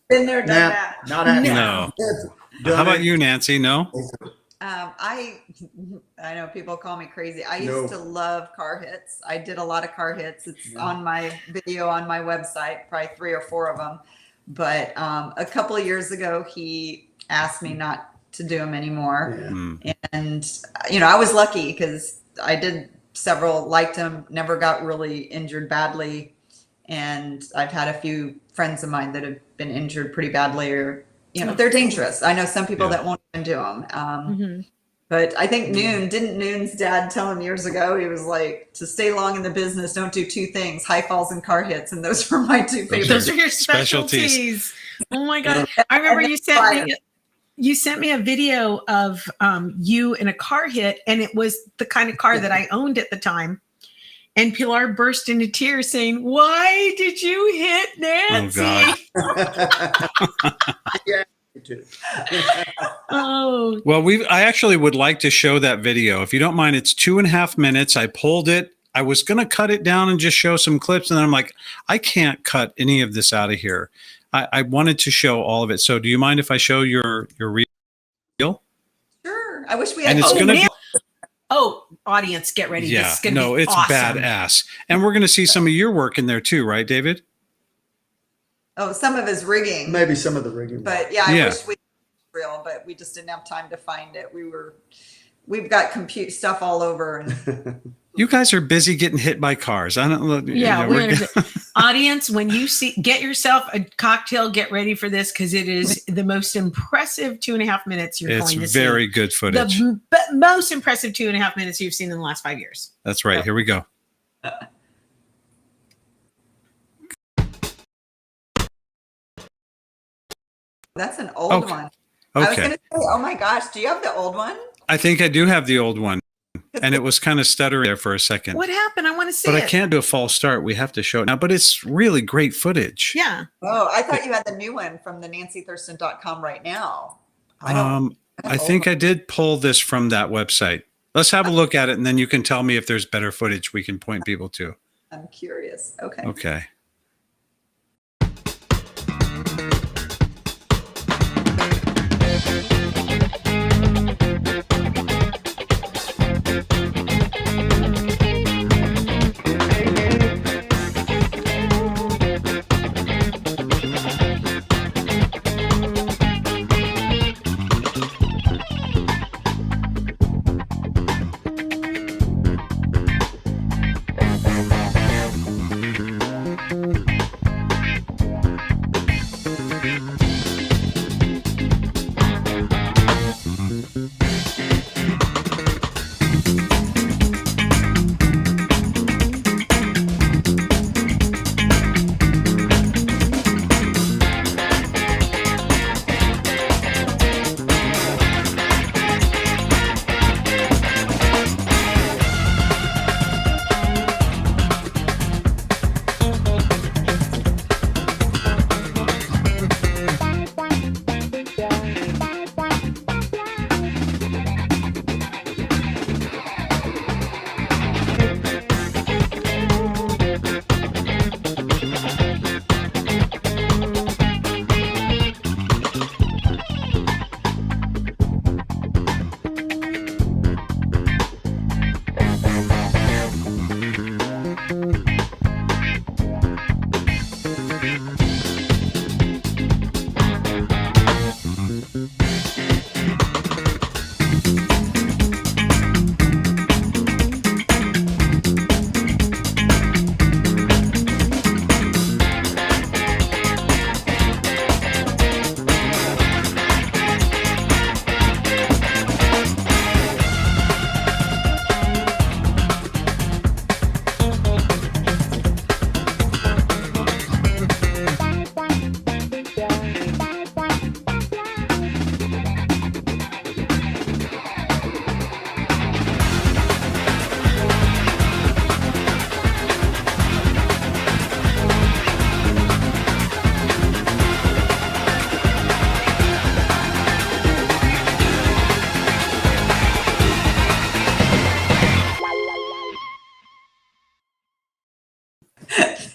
Been there, done that. Not happening. No. How about you, Nancy? No? I know people call me crazy. I used to love car hits. I did a lot of car hits. It's on my video on my website, probably 3 or 4 of them. But a couple of years ago, he asked me not to do them anymore. Yeah. Mm. And, I was lucky because I did several, liked them, never got really injured badly. And I've had a few friends of mine that have been injured pretty badly, or, they're dangerous. I know some people that won't even do them. But I think didn't Noon's dad tell him years ago, he was like, to stay long in the business, don't do two things, high falls and car hits. And those were my two favorites. Those are your specialties. Oh my God. I remember you sent me a video of you in a car hit, and it was the kind of car that I owned at the time. And Pilar burst into tears saying, "Why did you hit Nancy?" Oh, God. Yeah. Oh. Well, I actually would like to show that video. If you don't mind, it's 2.5 minutes. I pulled it. I was going to cut it down and just show some clips. And then I'm like, I can't cut any of this out of here. I wanted to show all of it. So do you mind if I show your reel? Sure. I wish we had. And it's going to. Oh, audience, get ready. Yeah. This is gonna be It's awesome. badass. And we're going to see some of your work in there too, right, David? Oh, some of his rigging. Maybe some of the rigging. But yeah, I wish we were real, but we just didn't have time to find it. We've got compute stuff all over. And You guys are busy getting hit by cars. I don't know. Yeah, audience, when you get yourself a cocktail, get ready for this, because it is the most impressive 2.5 minutes you're going to see. It's very good footage. The most impressive 2.5 minutes you've seen in the last 5 years. That's right. Here we go. that's an old one. I was going Okay. to say, oh my gosh, do you have the old one? I think I do have the old one. And it was kind of stuttering there for a second. What happened? I want to see But it. I can't do a false start. We have to show it now. But it's really great footage. Yeah. Oh, I thought you had the new one from the NancyThurston.com right now. I think I did pull this from that website. Let's have a look at it, and then you can tell me if there's better footage we can point people to. I'm curious. Okay. Okay.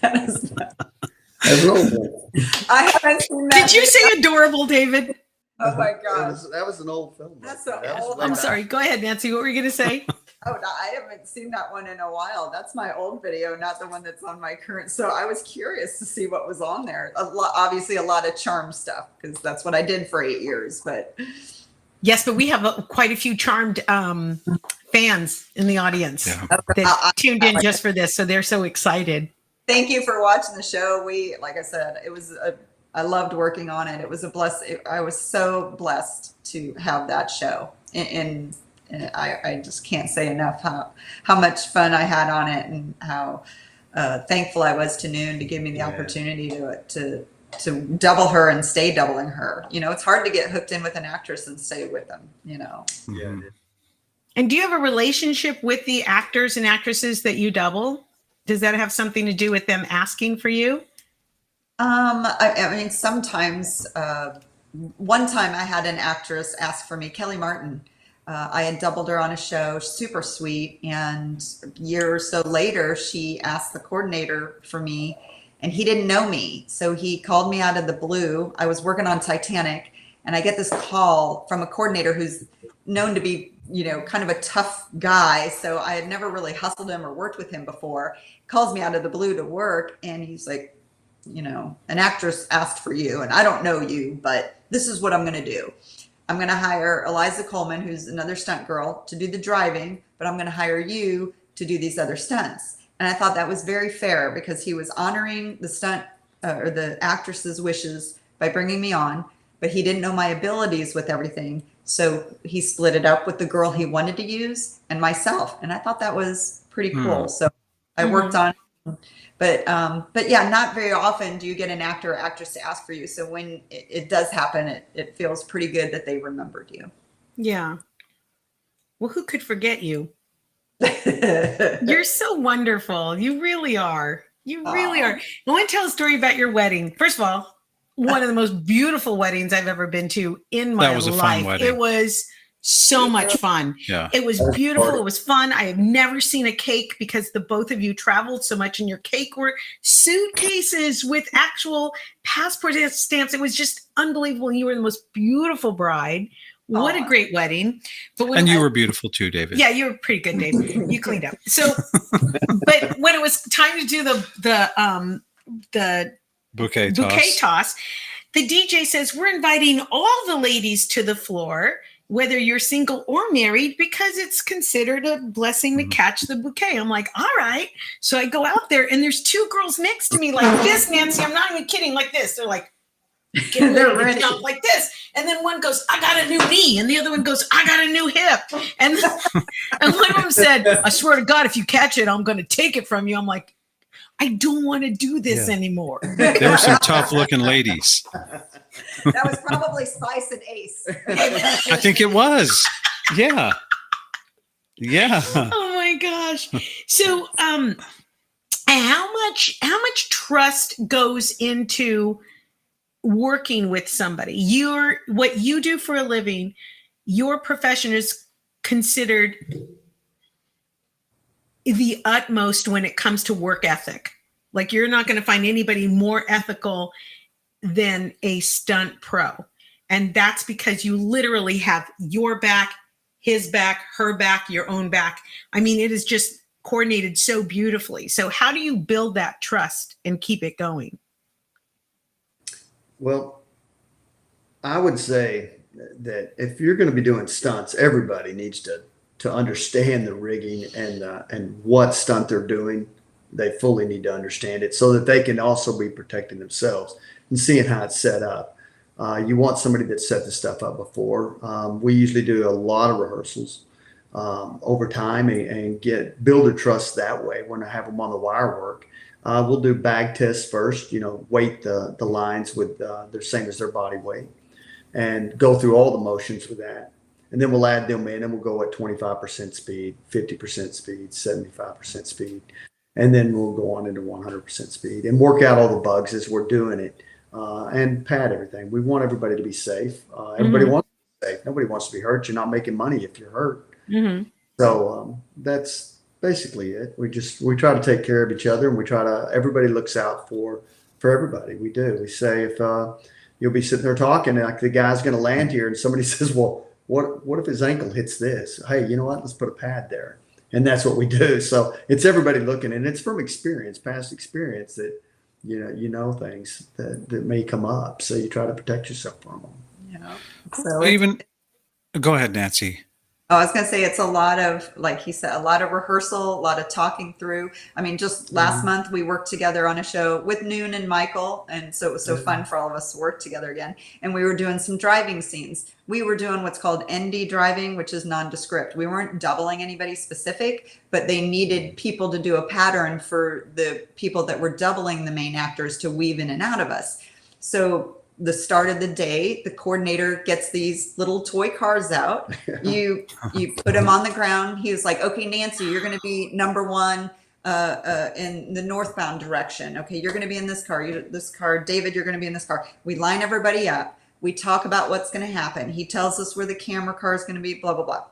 That's an old one. I haven't seen that. Did you say adorable, David? Oh my gosh. That was an old film. That's an That was old way I'm back. sorry. Go ahead, Nancy. What were you going to say? Oh, no, I haven't seen that one in a while. That's my old video, not the one that's on my current. So I was curious to see what was on there. Obviously, a lot of charm stuff, because that's what I did for 8 years. But Yes, but we have quite a few charmed fans in the audience that tuned in just for this, so they're so excited. Thank you for watching the show. Like I said, I loved working on it. It was a I was so blessed to have that show, and I just can't say enough how much fun I had on it, and how thankful I was to Noon to give me the opportunity to double her and stay doubling her. It's hard to get hooked in with an actress and stay with them. Yeah. And do you have a relationship with the actors and actresses that you double? Does that have something to do with them asking for you? I mean, sometimes. One time I had an actress ask for me, Kelly Martin. I had doubled her on a show, super sweet. And a year or so later, she asked the coordinator for me, and he didn't know me. So he called me out of the blue. I was working on Titanic, and I get this call from a coordinator who's known to be, kind of a tough guy. So I had never really hustled him or worked with him before. Calls me out of the blue to work, and he's like, an actress asked for you, and I don't know you, but this is what I'm going to do. I'm going to hire Eliza Coleman, who's another stunt girl, to do the driving, but I'm going to hire you to do these other stunts. And I thought that was very fair, because he was honoring the stunt or the actress's wishes by bringing me on, but he didn't know my abilities with everything. So he split it up with the girl he wanted to use and myself. And I thought that was pretty cool. So I worked on it. But yeah, not very often do you get an actor or actress to ask for you. So when it does happen, it feels pretty good that they remembered you. Yeah. Well, who could forget you? You're so wonderful. You really are. You really are. I want to tell a story about your wedding. First of all, one of the most beautiful weddings I've ever been to in my life. That was a fun wedding. It was so much fun. Yeah. It was beautiful. It was fun. I have never seen a cake, because the both of you traveled so much, and your cake were suitcases with actual passport stamps. It was just unbelievable. You were the most beautiful bride. What a great wedding. But you were beautiful too, David. Yeah, you were pretty good, David. You cleaned up. So, but when it was time to do the bouquet toss, the DJ says, we're inviting all the ladies to the floor, whether you're single or married, because it's considered a blessing to catch the bouquet. I'm like, all right. So I go out there, and there's two girls next to me like this, Nancy. I'm not even kidding, like this. They're like, getting ready to jump like this. And then one goes, I got a new knee. And the other one goes, I got a new hip. And one of them said, I swear to God, if you catch it, I'm going to take it from you. I'm like, I don't want to do this anymore. There were some tough looking ladies. That was probably Spice and Ace. I think it was. Yeah. Yeah. Oh my gosh. So how much trust goes into working with somebody? What you do for a living, your profession is considered the utmost when it comes to work ethic. Like, you're not going to find anybody more ethical than a stunt pro. And that's because you literally have your back, his back, her back, your own back. I mean, it is just coordinated so beautifully. So how do you build that trust and keep it going? Well, I would say that if you're going to be doing stunts, everybody needs to understand the rigging and what stunt they're doing. They fully need to understand it so that they can also be protecting themselves and seeing how it's set up. You want somebody that's set the stuff up before. We usually do a lot of rehearsals over time and build their trust that way. When I have them on the wire work, we'll do bag tests first, weight the lines with the same as their body weight, and go through all the motions with that. And then we'll add them in, and we'll go at 25% speed, 50% speed, 75% speed. And then we'll go on into 100% speed and work out all the bugs as we're doing it, and pad everything. We want everybody to be safe. Everybody wants to be safe. Nobody wants to be hurt. You're not making money if you're hurt. So that's basically it. We try to take care of each other, and everybody looks out for everybody. We do. We say, if you'll be sitting there talking, and like the guy's going to land here, and somebody says, well, what if his ankle hits this? Hey, you know what? Let's put a pad there. And that's what we do. So it's everybody looking, and it's from experience, past experience, that you know things that may come up. So you try to protect yourself from them. So Go ahead, Nancy. Oh, I was going to say it's a lot of, like he said, a lot of rehearsal, a lot of talking through. I mean, just last month we worked together on a show with Noon and Michael. And so it was so fun for all of us to work together again. And we were doing some driving scenes. We were doing what's called ND driving, which is nondescript. We weren't doubling anybody specific, but they needed people to do a pattern for the people that were doubling the main actors to weave in and out of us. So the start of the day, the coordinator gets these little toy cars out. You put them on the ground. He was like, okay, Nancy, you're going to be number one in the northbound direction. Okay, you're going to be in this car. This car. David, you're going to be in this car. We line everybody up. We talk about what's going to happen. He tells us where the camera car is going to be, blah, blah, blah.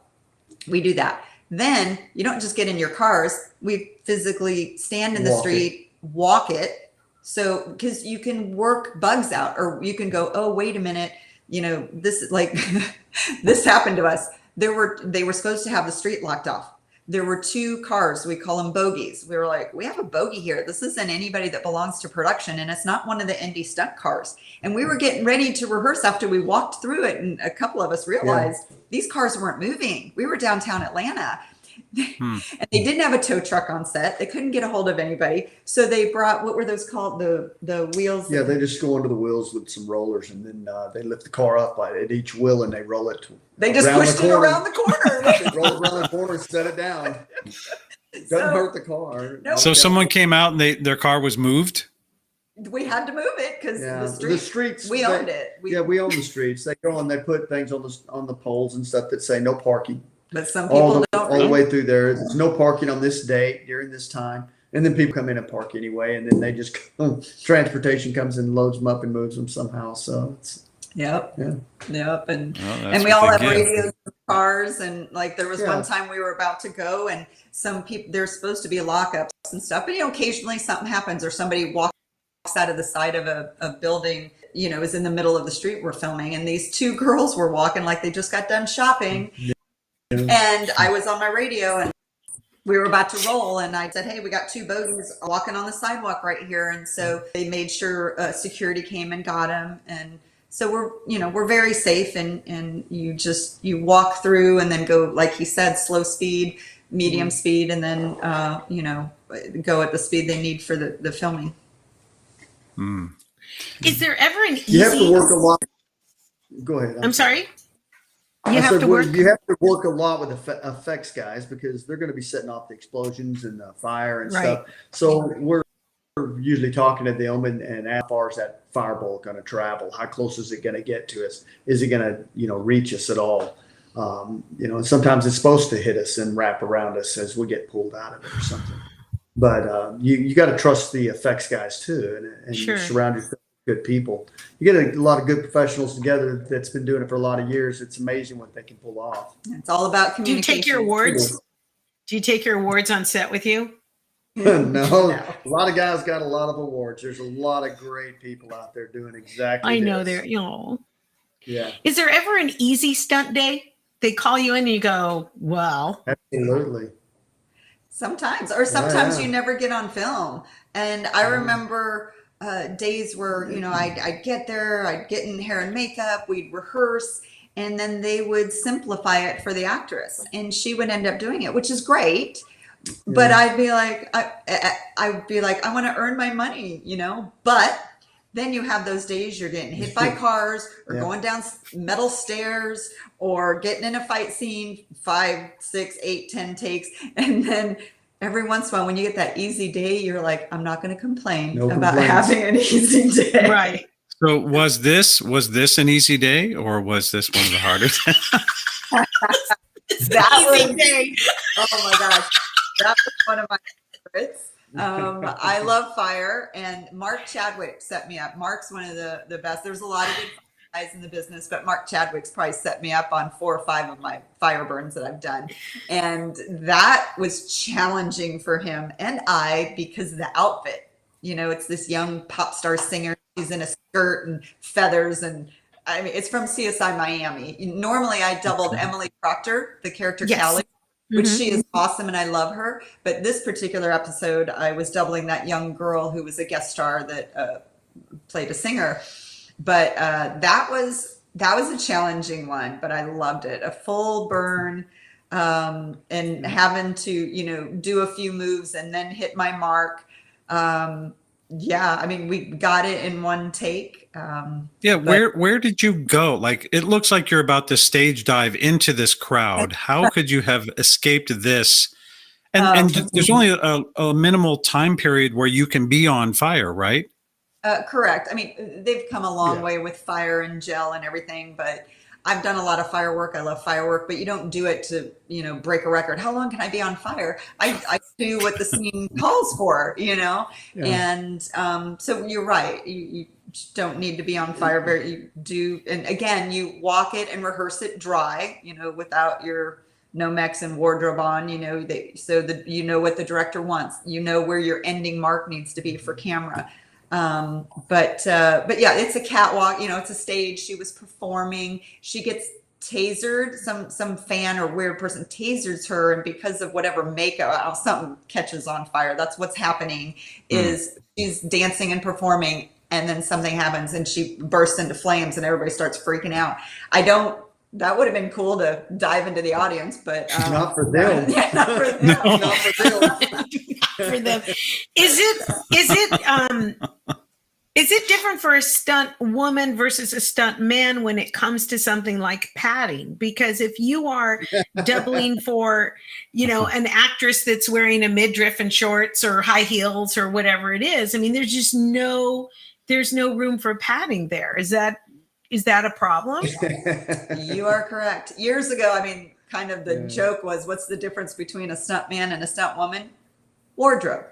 We do that. Then you don't just get in your cars. We physically stand in the street, walk it. So, because you can work bugs out, or you can go, oh, wait a minute, this is like, this happened to us. They were supposed to have the street locked off. There were two cars, we call them bogies. We were like, we have a bogey here. This isn't anybody that belongs to production, and it's not one of the indie stunt cars. And we were getting ready to rehearse after we walked through it, and a couple of us realized these cars weren't moving. We were downtown Atlanta. And they didn't have a tow truck on set. They couldn't get a hold of anybody. So they brought, what were those called? The wheels? Yeah, they just go under the wheels with some rollers, and then they lift the car up at each wheel and they roll it. They just pushed it around the corner. They roll it around the corner and set it down. Doesn't hurt the car. No. So someone came out and their car was moved? We had to move it because the streets. We owned it. We own the streets. They go and they put things on the poles and stuff that say no parking. But some people don't all the way through there. There's no parking on this date during this time. And then people come in and park anyway. And then they just transportation comes and loads them up and moves them somehow. So it's Yep. And we what all they have get. radios in the cars. And like there was one time we were about to go, and some people, there's supposed to be lockups and stuff. But occasionally something happens, or somebody walks out of the side of a building, is in the middle of the street we're filming. And these two girls were walking like they just got done shopping. And I was on my radio and we were about to roll, and I said, hey, we got two bogies walking on the sidewalk right here. And so they made sure security came and got them. And so we're very safe, and you walk through and then go, like he said, slow speed, medium speed, and then, go at the speed they need for the filming. Is there ever an easy? you have to work a lot. Go ahead. I'm sorry. You have to work a lot with effects guys, because they're going to be setting off the explosions and the fire and stuff. So we're usually talking to them and how far is that firebolt going to travel? How close is it going to get to us? Is it going to, reach us at all? And sometimes it's supposed to hit us and wrap around us as we get pulled out of it or something. But you got to trust the effects guys too, and you surround yourself with good people. You get a lot of good professionals together that's been doing it for a lot of years. It's amazing what they can pull off. It's all about communication. Do you take your awards? Do you take your awards on set with you? No, a lot of guys got a lot of awards. There's a lot of great people out there doing exactly I know this. Yeah. Is there ever an easy stunt day? They call you in and you go, well. Absolutely. Sometimes you never get on film. And I remember days where, I'd get there, I'd get in hair and makeup, we'd rehearse, and then they would simplify it for the actress, and she would end up doing it, which is great. But I'd be like, I want to earn my money, but then you have those days you're getting hit by cars, or going down metal stairs, or getting in a fight scene, 5, 6, 8, 10 takes. And then every once in a while, when you get that easy day, you're like, I'm not going to complain about having an easy day. Right. So was this an easy day, or was this one of the hardest? That day. Oh my gosh. That was one of my favorites. I love fire, and Mark Chadwick set me up. Mark's one of the best. There's a lot of good guys in the business, but Mark Chadwick's probably set me up on 4 or 5 of my fire burns that I've done. And that was challenging for him and because of the outfit. It's this young pop star singer. He's in a skirt and feathers, and I mean, it's from CSI Miami. Normally I doubled Emily Proctor, the character Callie, which she is awesome and I love her. But this particular episode, I was doubling that young girl who was a guest star that played a singer. But that was that was a challenging one, but I loved it. A full burn, and having to, you know, do a few moves and then hit my mark. Yeah, I mean, we got it in one take. Yeah, where did you go? Like, it looks like you're about to stage dive into this crowd. How could you have escaped this? And there's only a minimal time period where you can be on fire, right? Correct. I mean, they've come a long way with fire and gel and everything, but I've done a lot of firework. I love firework, but you don't do it to, you know, break a record. How long can I be on fire? I do what the scene calls for, you know? Yeah. And so you're right. You don't need to be on fire. You do. And again, you walk it and rehearse it dry, you know, without your Nomex and wardrobe on, you know, so that you know what the director wants, you know, where your ending mark needs to be for camera. But yeah, it's a catwalk, you know, it's a stage. She was performing, she gets tasered, some fan or weird person tasers her, and because of whatever makeup, something catches on fire. That's what's happening. Is she's dancing and performing, and then something happens and she bursts into flames and everybody starts freaking out. That would have been cool to dive into the audience, but not for them. Yeah, not for them. No. Not for them. For them. Is it different for a stunt woman versus a stunt man when it comes to something like padding? Because if you are doubling for, you know, an actress that's wearing a midriff and shorts or high heels or whatever it is, I mean, there's no room for padding there. Is that a problem? You are correct. Years ago, I mean, kind of the joke was, what's the difference between a stunt man and a stunt woman? Wardrobe.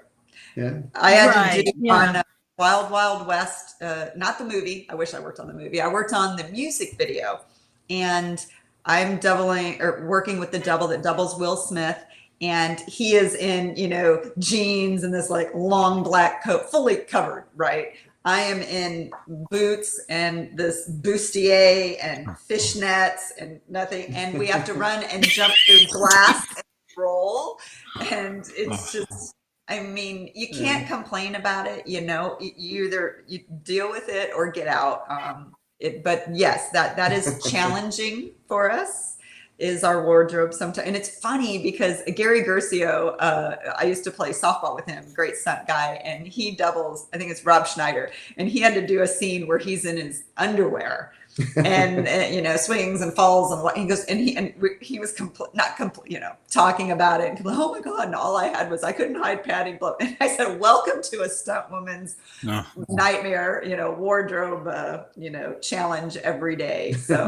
Yeah. I had to do on Wild Wild West, not the movie. I wish I worked on the movie. I worked on the music video, and I'm working with the double that doubles Will Smith. And he is in, you know, jeans and this like long black coat, fully covered, right? I am in boots and this bustier and fishnets and nothing. And we have to run and jump through glass and roll. And it's just, I mean, you can't complain about it. You know, you deal with it or get out. But yes, that is challenging for us, is our wardrobe sometimes. And it's funny because Gary Gercio, I used to play softball with him, great stunt guy, and he doubles, I think it's Rob Schneider, and he had to do a scene where he's in his underwear and you know, swings and falls and what he goes, and he was talking about it, and oh my God, and all I had was I couldn't hide padding blow. And I said, welcome to a stunt woman's nightmare, you know, wardrobe you know, challenge every day. So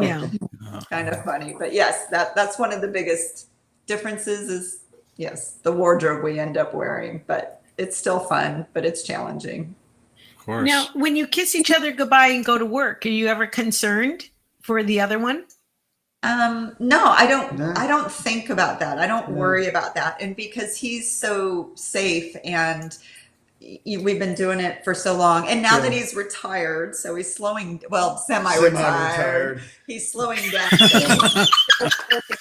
kind of funny. But yes, that's one of the biggest differences is, yes, the wardrobe we end up wearing, but it's still fun, but it's challenging. Now, when you kiss each other goodbye and go to work, are you ever concerned for the other one? No, I don't think about that. I don't worry about that. And because he's so safe and we've been doing it for so long. And now that he's retired, so he's semi-retired. He's slowing down.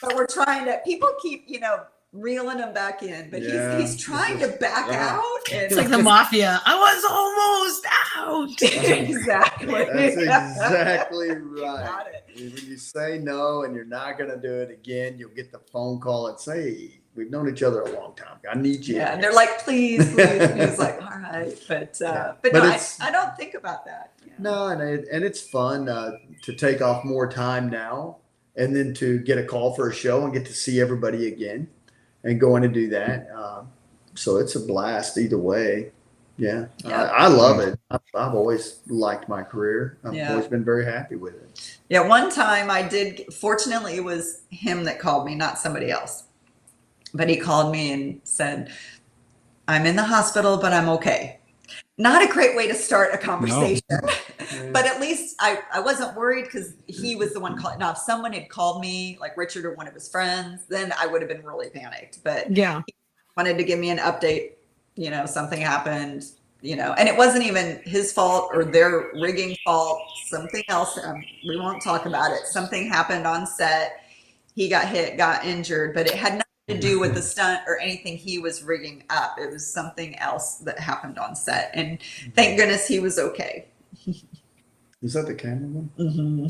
But we're trying to, people keep, you know, reeling him back in, but he's trying to back out. And it's like the mafia. I was almost out. Exactly. That's exactly right. Got it. When you say no and you're not going to do it again, you'll get the phone call and say, we've known each other a long time. I need you. Yeah, and they're like, please. And he's like, all right. But no, I don't think about that. Yeah. No, and it's fun to take off more time now and then to get a call for a show and get to see everybody again and going to do that. So it's a blast either way. Yeah. I love it. I've always liked my career. I've always been very happy with it. Yeah. One time fortunately it was him that called me, not somebody else, but he called me and said, I'm in the hospital, but I'm okay. Not a great way to start a conversation, but at least I wasn't worried because he was the one calling. Now, if someone had called me, like Richard or one of his friends, then I would have been really panicked. But he wanted to give me an update. You know, something happened. You know, and it wasn't even his fault or their rigging fault. Something else. We won't talk about it. Something happened on set. He got hit, got injured, but it had nothing to do with the stunt or anything he was rigging up. It was something else that happened on set, and thank goodness he was okay. Is that the camera one? Mm-hmm.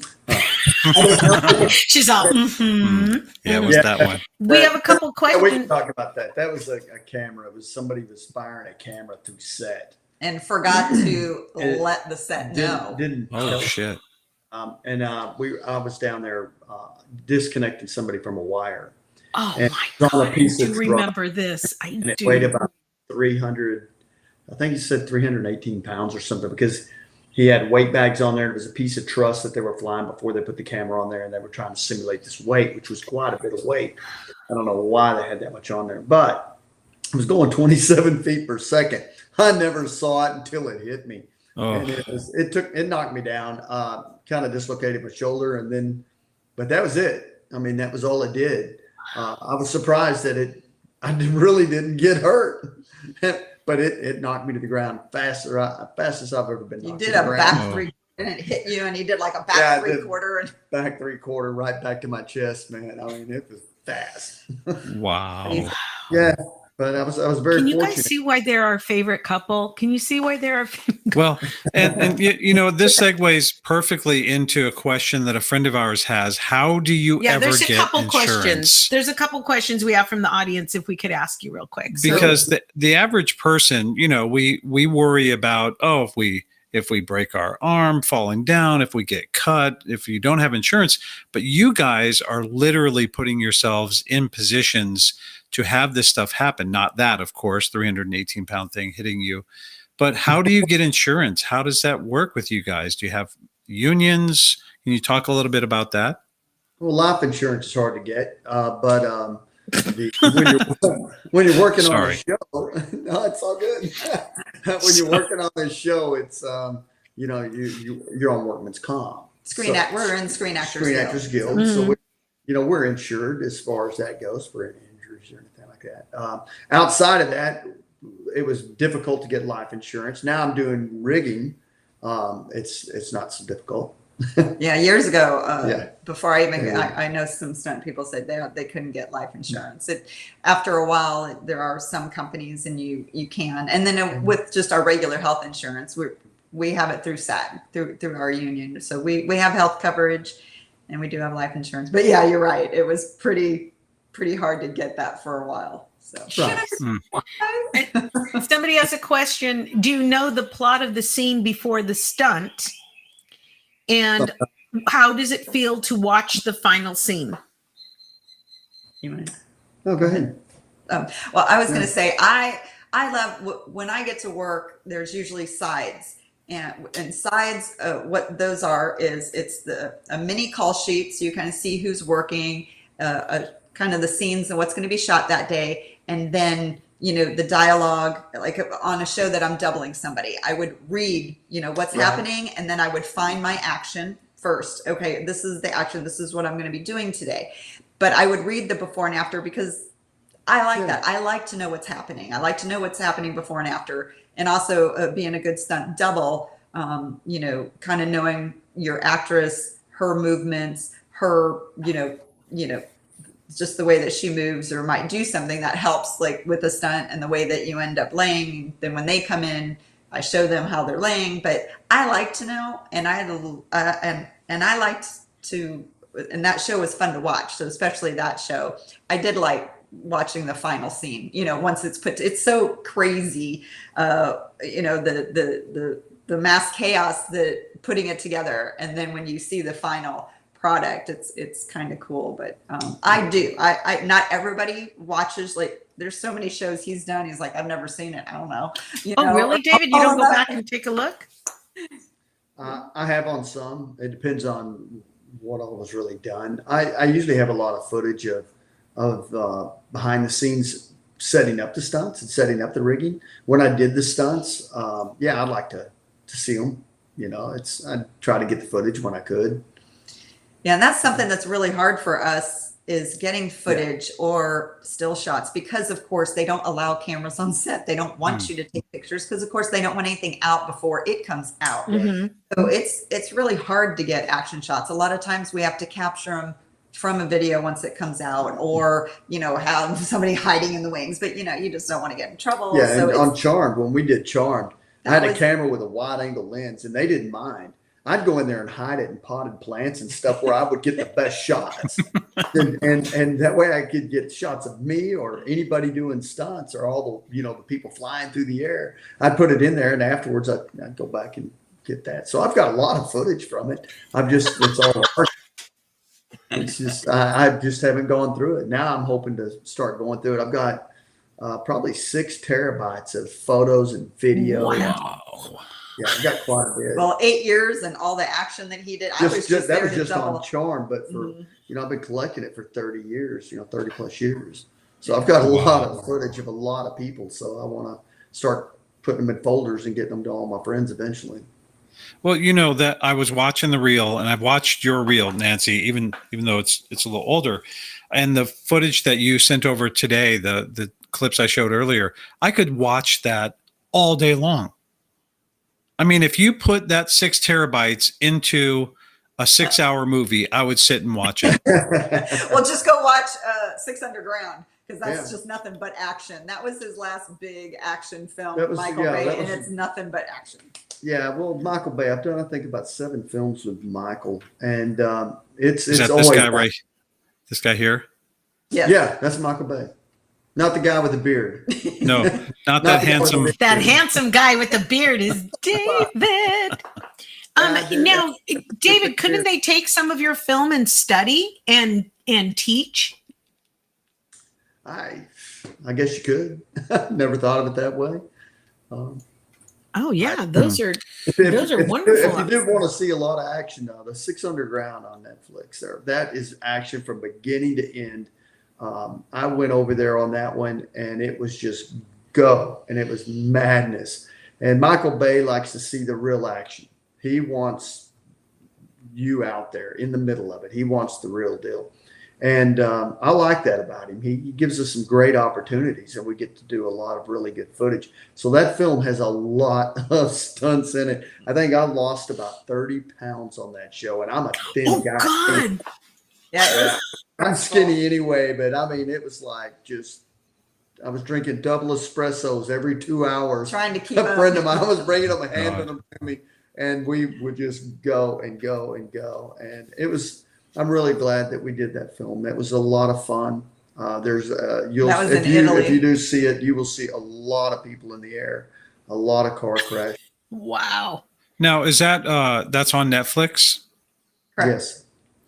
She's all, Yeah, it was that one. We have a couple Yeah, we can questions. talk about that. That was a camera. It was somebody was firing a camera through set. And forgot to And let the set know. Didn't Oh tell- shit. I was down there disconnecting somebody from a wire. Oh And my it's on a God, I piece do of remember this. I and it do. weighed about 300. I think he said 318 pounds or something, because he had weight bags on there. It was a piece of truss that they were flying before they put the camera on there, and they were trying to simulate this weight, which was quite a bit of weight. I don't know why they had that much on there, but it was going 27 feet per second. I never saw it until it hit me. Oh, And it knocked me down, kind of dislocated my shoulder, but that was it. I mean, that was all it did. I was surprised that I really didn't get hurt, but it knocked me to the ground fastest I've ever been. You knocked did to a the ground. back three and it hit you, and you did like a back Yeah, I three did. quarter. And Back 3/4 right back to my chest, man. I mean, it was fast. wow. Yeah, but I was very Can you fortunate. guys see why they're our favorite couple? Can you see why they're our favorite? Well, and you know, this segues perfectly into a question that a friend of ours has. How do you Yeah, ever there's a get couple insurance? questions. There's a couple questions we have from the audience if we could ask you real quick. So- Because the average person, you know, we worry about, oh, if we break our arm falling down, if we get cut, if you don't have insurance, but you guys are literally putting yourselves in positions to have this stuff happen. Not that, of course, 318-pound thing hitting you, but how do you get insurance? How does that work with you guys? Do you have unions? Can you talk a little bit about that? Well, life insurance is hard to get, but when you're working on a Sorry. show, no, it's all good. When you're working on this show, it's you know, you're on workman's comp. we're in Screen Actors Screen Guild. Actors Guild, so we're insured as far as that goes for any injuries or anything like that. Outside of that, it was difficult to get life insurance. Now I'm doing rigging. It's not so difficult. Yeah, years ago, Yeah. before I even, Yeah. I know some stunt people said they couldn't get life insurance. After a while, there are some companies and you can. And then with just our regular health insurance, we have it through SAG, through our union. So we have health coverage and we do have life insurance. But yeah, you're right. It was pretty hard to get that for a while. So Somebody has a question. Do you know the plot of the scene before the stunt? And how does it feel to watch the final scene? you want to- Oh, go ahead. Well, I was going to say, I love when I get to work, there's usually sides and sides. What those are is it's a mini call sheet. So you kind of see who's working, kind of the scenes and what's going to be shot that day. And then, you know, the dialogue, like on a show that I'm doubling somebody, I would read, you know, what's happening. And then I would find my action first. Okay, this is the action. This is what I'm going to be doing today. But I would read the before and after because I like that. I like to know what's happening. I like to know what's happening before and after. And also being a good stunt double, you know, kind of knowing your actress, her movements, her, you know, just the way that she moves or might do something that helps, like with a stunt and the way that you end up laying. Then when they come in, I show them how they're laying. But I like to know, and I liked to, and that show was fun to watch. So especially that show, I did like watching the final scene. You know, once it's it's so crazy. You know, the mass chaos, that putting it together, and then when you see the final product, it's kind of cool. But I not everybody watches, like there's so many shows he's done, he's like, I've never seen it, I don't know, you know? Really, David? You don't go back and take a look? I have on some. It depends on what all was really done. I usually have a lot of footage of behind the scenes setting up the stunts and setting up the rigging. When I did the stunts, I'd like to see them. You know, I'd try to get the footage when I could. Yeah, and that's something that's really hard for us, is getting footage or still shots, because of course they don't allow cameras on set. They don't want you to take pictures because of course they don't want anything out before it comes out. So it's really hard to get action shots. A lot of times we have to capture them from a video once it comes out, or, you know, have somebody hiding in the wings, but you know, you just don't want to get in trouble. Yeah, so and on Charmed, when we did Charmed, I had a was- camera with a wide angle lens and they didn't mind. I'd go in there and hide it in potted plants and stuff where I would get the best shots. And that way I could get shots of me or anybody doing stunts or all the, the people flying through the air. I'd put it in there and afterwards I'd go back and get that. So I've got a lot of footage from it. It's all art. It's just, I just haven't gone through it. Now I'm hoping to start going through it. I've got probably 6 terabytes of photos and video. Wow. Yeah, I got quite a bit. Well, 8 years and all the action that he did. That was just double. on Charm, but for I've been collecting it for 30 years, 30 plus years. So I've got a lot of footage of a lot of people. So I want to start putting them in folders and getting them to all my friends eventually. Well, that I was watching the reel, and I've watched your reel, Nancy, even though it's a little older, and the footage that you sent over today, the clips I showed earlier, I could watch that all day long. I mean, if you put that 6 terabytes into a 6-hour movie, I would sit and watch it. Well, just go watch 6 Underground, because that's just nothing but action. That was his last big action film, Michael Bay, and it's nothing but action. Yeah, well, Michael Bay, I've done, I think, about 7 films with Michael, and it's Is that always this guy right? This guy here? Yes. Yeah, that's Michael Bay. Not the guy with the beard. No, not that handsome. That handsome guy with the beard is David. Now, David, couldn't they take some of your film and study and teach? I guess you could. Never thought of it that way. Oh yeah, those are wonderful. If you did want to see a lot of action, now the 6 Underground on Netflix, that is action from beginning to end. I went over there on that one, and it was just go, and it was madness. And Michael Bay likes to see the real action. He wants you out there in the middle of it. He wants the real deal. And I like that about him. He gives us some great opportunities, and we get to do a lot of really good footage. So that film has a lot of stunts in it. I think I lost about 30 pounds on that show, and I'm a thin guy. God. Yeah. I'm skinny anyway, but I mean, it was like I was drinking double espressos every 2 hours. Trying to keep a friend of mine was bringing them and handing them to me, and we would just go and go and go. And I'm really glad that we did that film. That was a lot of fun. If you do see it, you will see a lot of people in the air, a lot of car crash. Wow. Now, is that's on Netflix? Correct. Yes.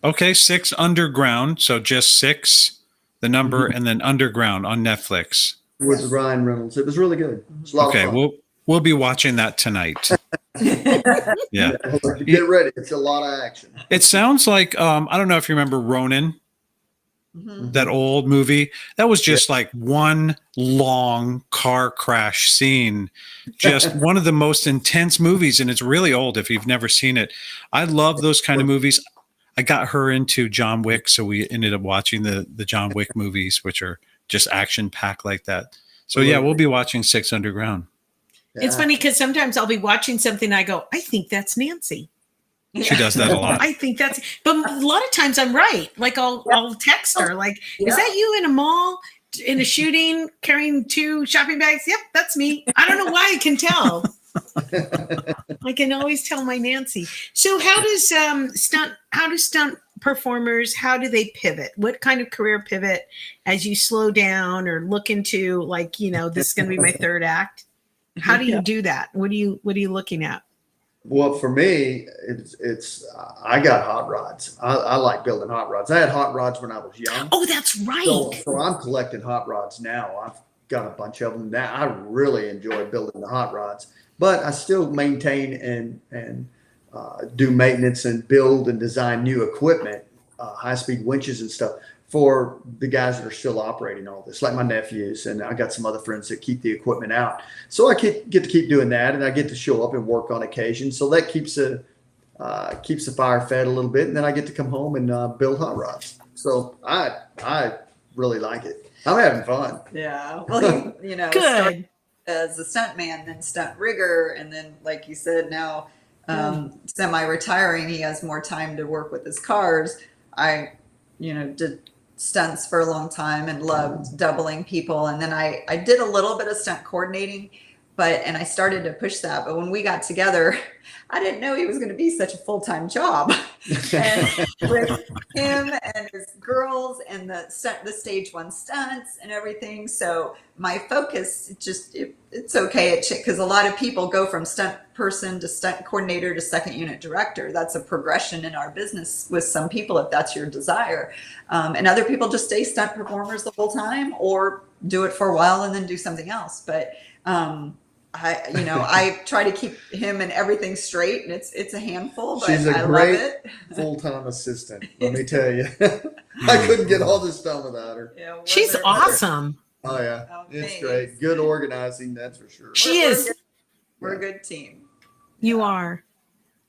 Okay, 6 Underground. So just 6, the number, and then Underground on Netflix. With Ryan Reynolds. It was really good. It was a lot of fun. We'll be watching that tonight. Yeah. Get ready. It's a lot of action. It sounds like I don't know if you remember Ronin, that old movie. That was just like one long car crash scene. Just one of the most intense movies, and it's really old if you've never seen it. I love those kind of movies. I got her into John Wick, so we ended up watching the John Wick movies, which are just action packed like that. So yeah, we'll be watching 6 Underground. It's funny because sometimes I'll be watching something and I go, I think that's Nancy. She does that a lot. I think that's, but a lot of times I'm right. Like I'll text her, like, is that you in a mall in a shooting carrying 2 shopping bags? Yep, that's me. I don't know why I can tell. I can always tell my Nancy. So how does stunt performers, how do they pivot? What kind of career pivot as you slow down or look into this is going to be my third act? How do you do that? What are you looking at? Well, for me, it's I got hot rods. I like building hot rods. I had hot rods when I was young. Oh, that's right. So I'm collecting hot rods now. I've got a bunch of them now. I really enjoy building the hot rods, but I still maintain and do maintenance and build and design new equipment, high-speed winches and stuff for the guys that are still operating all this, like my nephews, and I got some other friends that keep the equipment out. So I get to keep doing that, and I get to show up and work on occasion. So that keeps the fire fed a little bit, and then I get to come home and build hot rods. So I really like it. I'm having fun. Yeah. Well, Good. started as a stuntman, then stunt rigger, and then, like you said, now semi-retiring, he has more time to work with his cars. I did stunts for a long time and loved doubling people. And then I did a little bit of stunt coordinating and I started to push that. But when we got together, I didn't know he was going to be such a full-time job. And with him and his girls and the stage 1 stunts and everything. So my focus, it's okay because a lot of people go from stunt person to stunt coordinator to second unit director. That's a progression in our business with some people, if that's your desire. And other people just stay stunt performers the whole time or do it for a while and then do something else. But I try to keep him and everything straight, and it's a handful, but She's a I great love it. full-time assistant. Let me tell you, I couldn't get all this done without her. Yeah, She's awesome. Oh yeah, Oh, it's thanks. great. Good organizing, that's for sure. She is. We're a good team. You are.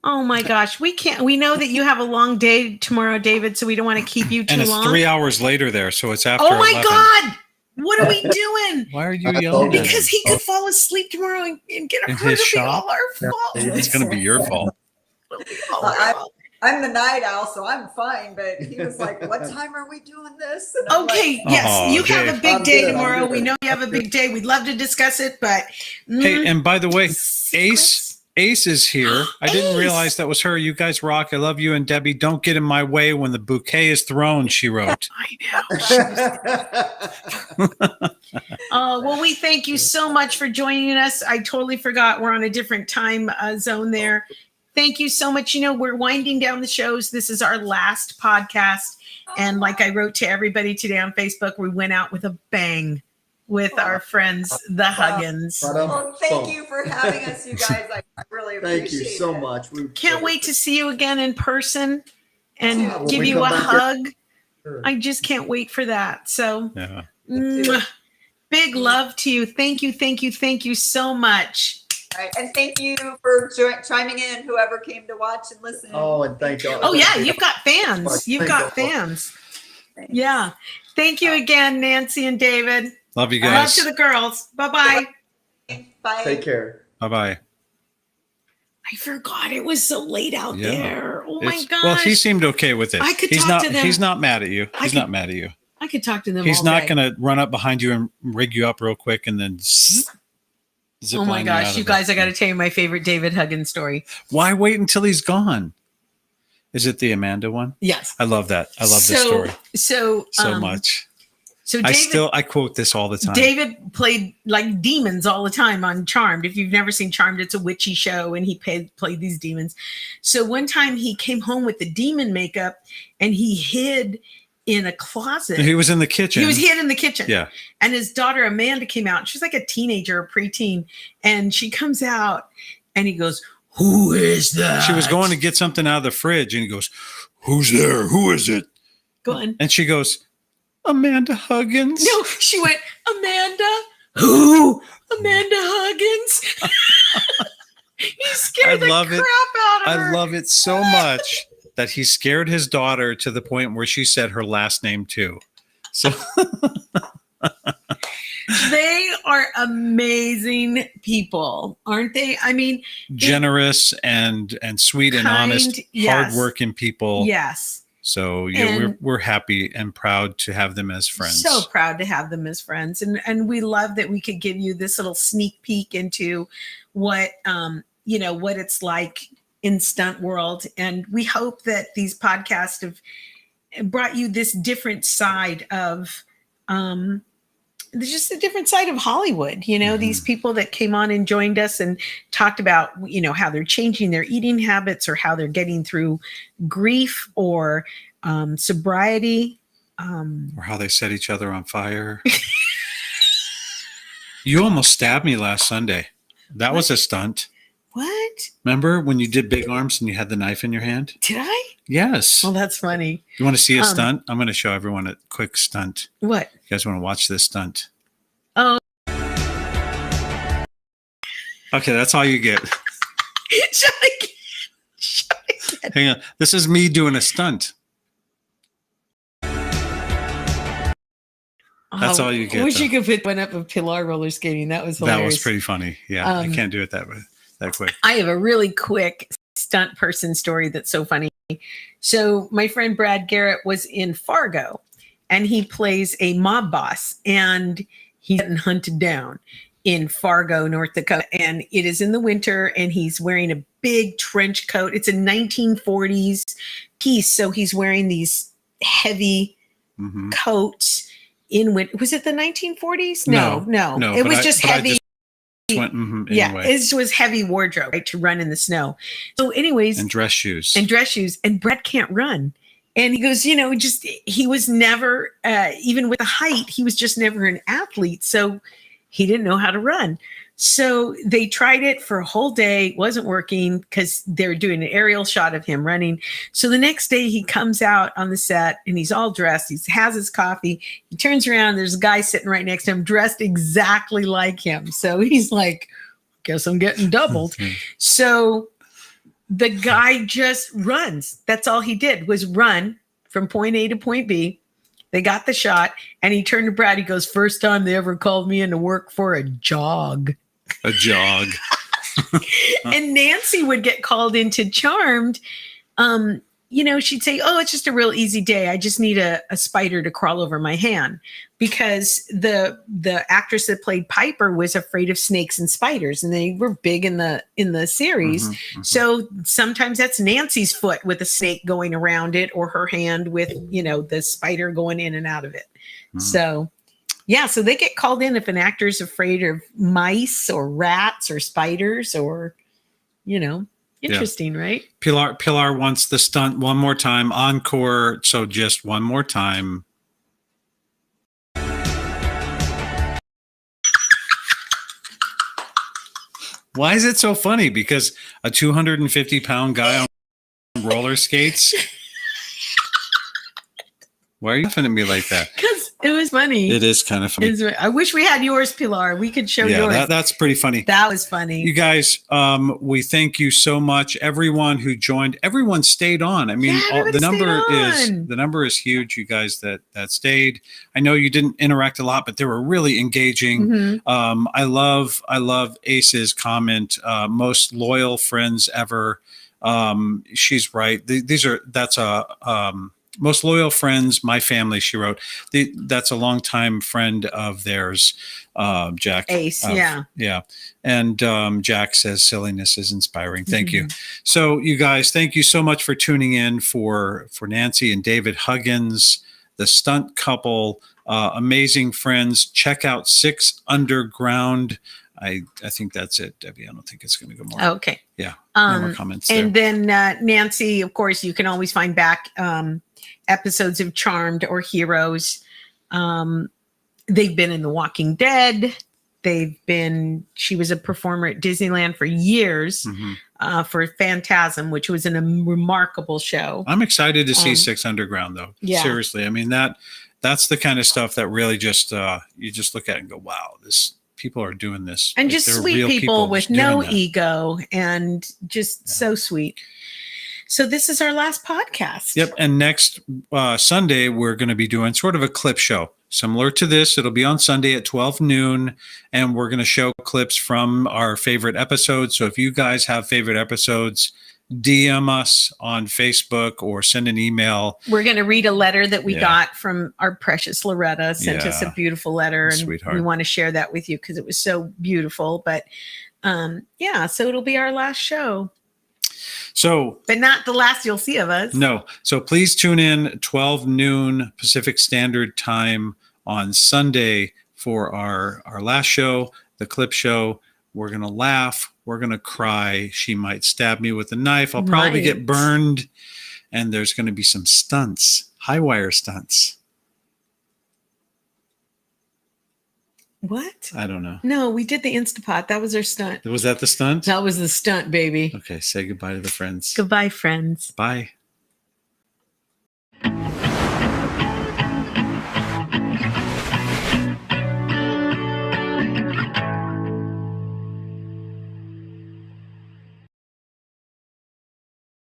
Oh my gosh. We know that you have a long day tomorrow, David, so we don't want to keep you too And it's long. 3 hours later there, so it's after Oh my 11. God. What are we doing? Why are you I yelling? told at Because him? he could fall asleep tomorrow and get In hurt. his It'll be shop? all our fault. It's going to be your fault. It'll be all our fault. I'm the night owl, so I'm fine. But he was like, "What time are we doing this?" And I'm Okay, like, yes, Oh, you have Dave. a big I'm day good, I'm tomorrow. good. We know you have a big day. We'd love to discuss it, but Hey, and by the way, secrets? Ace is here. I didn't Ace. realize that was her. You guys rock. I love you. And Debbie, don't get in my way when the bouquet is thrown, she wrote. I know. Well, we thank you so much for joining us. I totally forgot we're on a different time zone there. Thank you so much. We're winding down the shows. This is our last podcast. And like I wrote to everybody today on Facebook, we went out with a bang with our friends, the Huggins. well, thank you for having us, you guys. I really appreciate it. Thank you so much. Can't wait to see you again in person and Yeah, when give we you come a back here- hug. Sure. I just can't wait for that. So Yeah. mwah. Big love to you. Thank you. Thank you. Thank you so much. All right, and thank you for chiming in. Whoever came to watch and listen. Oh, and thank y'all. Oh yeah, you've got fans. You've Thank got y'all. fans. Thanks. Yeah. Thank you again, Nancy and David. Love you Love guys. to the girls. Bye-bye. Bye. Take care. Bye-bye. I forgot it was so late out Yeah. there. Oh my It's- gosh. Well, he seemed okay with it. I could he's talk not, to them. He's not mad at you. I He's could- not mad at you. I could talk to them He's all not day. going to run up behind you and rig you up real quick and then zip Oh my line gosh, out you of guys, it. I got to tell you my favorite David Huggins story. Why wait until he's gone? Is it the Amanda one? Yes. I love that. I love this story So much. So David, I quote this all the time. David played like demons all the time on Charmed. If you've never seen Charmed, it's a witchy show, and he played these demons. So one time he came home with the demon makeup, and he hid in a closet. He was in the kitchen. He was hid in the kitchen. Yeah. And his daughter Amanda came out. She's like a teenager, a preteen, and she comes out, and he goes, "Who is that?" She was going to get something out of the fridge, and he goes, "Who's there? Who is it?" Go on. And she goes, "Amanda Huggins." No, she went, "Amanda? Who? Amanda Huggins?" He scared I the love crap it. out of her. I love it so much that he scared his daughter to the point where she said her last name too. So They are amazing people, aren't they? I mean, generous and sweet and Kind, honest, yes. hardworking people. yes. So yeah, And- we're happy and proud to have them as friends. So proud to have them as friends. And we love that we could give you this little sneak peek into what what it's like in stunt world. And we hope that these podcasts have brought you this different side of there's just a different side of Hollywood, these people that came on and joined us and talked about, how they're changing their eating habits or how they're getting through grief or sobriety. Or how they set each other on fire. You almost stabbed me last Sunday. That was a stunt. What? Remember when you did big arms and you had the knife in your hand? Did I? Yes. Well, that's funny. You want to see a stunt? I'm going to show everyone a quick stunt. What? You guys want to watch this stunt? Oh. Okay, that's all you get. Shut again. Hang on. This is me doing a stunt. That's all you get, I wish though. you could put one up of Pilar roller skating. That was hilarious. That was pretty funny. Yeah, I can't do it that quick. I have a really quick stunt person story that's so funny. So my friend Brad Garrett was in Fargo, and he plays a mob boss, and he's getting hunted down. in Fargo, North Dakota. And it is in the winter, and he's wearing a big trench coat. It's a 1940s piece. So he's wearing these heavy coats in winter. Was it the 1940s? No. It was just heavy. Anyway. It was heavy wardrobe, right, to run in the snow. So anyways. And dress shoes. And Brett can't run. And he goes, he was never, even with the height, he was just never an athlete. So he didn't know how to run. So they tried it for a whole day. Wasn't working because they were doing an aerial shot of him running. So the next day he comes out on the set and he's all dressed. He has his coffee. He turns around. There's a guy sitting right next to him dressed exactly like him. So he's like, guess I'm getting doubled. So the guy just runs. That's all he did was run from point A to point B. They got the shot, and he turned to Brad. He goes, first time they ever called me into work for a jog. A jog. And Nancy would get called into Charmed. She'd say, oh, it's just a real easy day. I just need a spider to crawl over my hand. Because the actress that played Piper was afraid of snakes and spiders, and they were big in the series. So sometimes that's Nancy's foot with a snake going around it, or her hand with the spider going in and out of it. So yeah, so they get called in if an actor's afraid of mice or rats or spiders or interesting, right? Pilar wants the stunt one more time, encore. So just one more time. Why is it so funny? Because a 250-pound guy on roller skates? Why are you laughing at me like that? Because it was funny. It is kind of funny. I wish we had yours, Pilar. We could show yours. That's pretty funny. That was funny. You guys, we thank you so much. Everyone who joined, everyone stayed on. I mean, the number is huge. You guys that stayed. I know you didn't interact a lot, but they were really engaging. I love Ace's comment. Most loyal friends ever. She's right. Most loyal friends, my family, she wrote. That's a longtime friend of theirs, Jack. Ace, Yeah. And Jack says silliness is inspiring. Thank you. So you guys, thank you so much for tuning in for Nancy and David Huggins, the stunt couple, amazing friends. Check out 6 Underground. I think that's it, Debbie. I don't think it's going to go more. Okay. Yeah. No more comments and there. then Nancy, of course, you can always find back episodes of Charmed or Heroes. They've been in The Walking Dead. She was a performer at Disneyland for years for Phantasm, which was a remarkable show. I'm excited to see 6 Underground, though. Yeah. Seriously. I mean, that's the kind of stuff that really just, you just look at it and go, wow, people are doing this. And just sweet people with no ego and just so sweet. So this is our last podcast. Yep. And next Sunday, we're going to be doing sort of a clip show. Similar to this, it'll be on Sunday at 12 noon, and we're going to show clips from our favorite episodes. So if you guys have favorite episodes, DM us on Facebook or send an email. We're going to read a letter that we got from our precious Loretta, sent us a beautiful letter, and sweetheart. We want to share that with you because it was so beautiful. But so it'll be our last show. So, but not the last you'll see of us. No. So please tune in 12 noon Pacific Standard Time on Sunday for our last show, the clip show. We're going to laugh. We're going to cry. She might stab me with a knife. I'll probably get burned. And there's going to be some stunts, high wire stunts. What? I don't know. No, we did the Instapot. That was our stunt. Was that the stunt? That was the stunt, baby. Okay. Say goodbye to the friends. Goodbye, friends. Bye.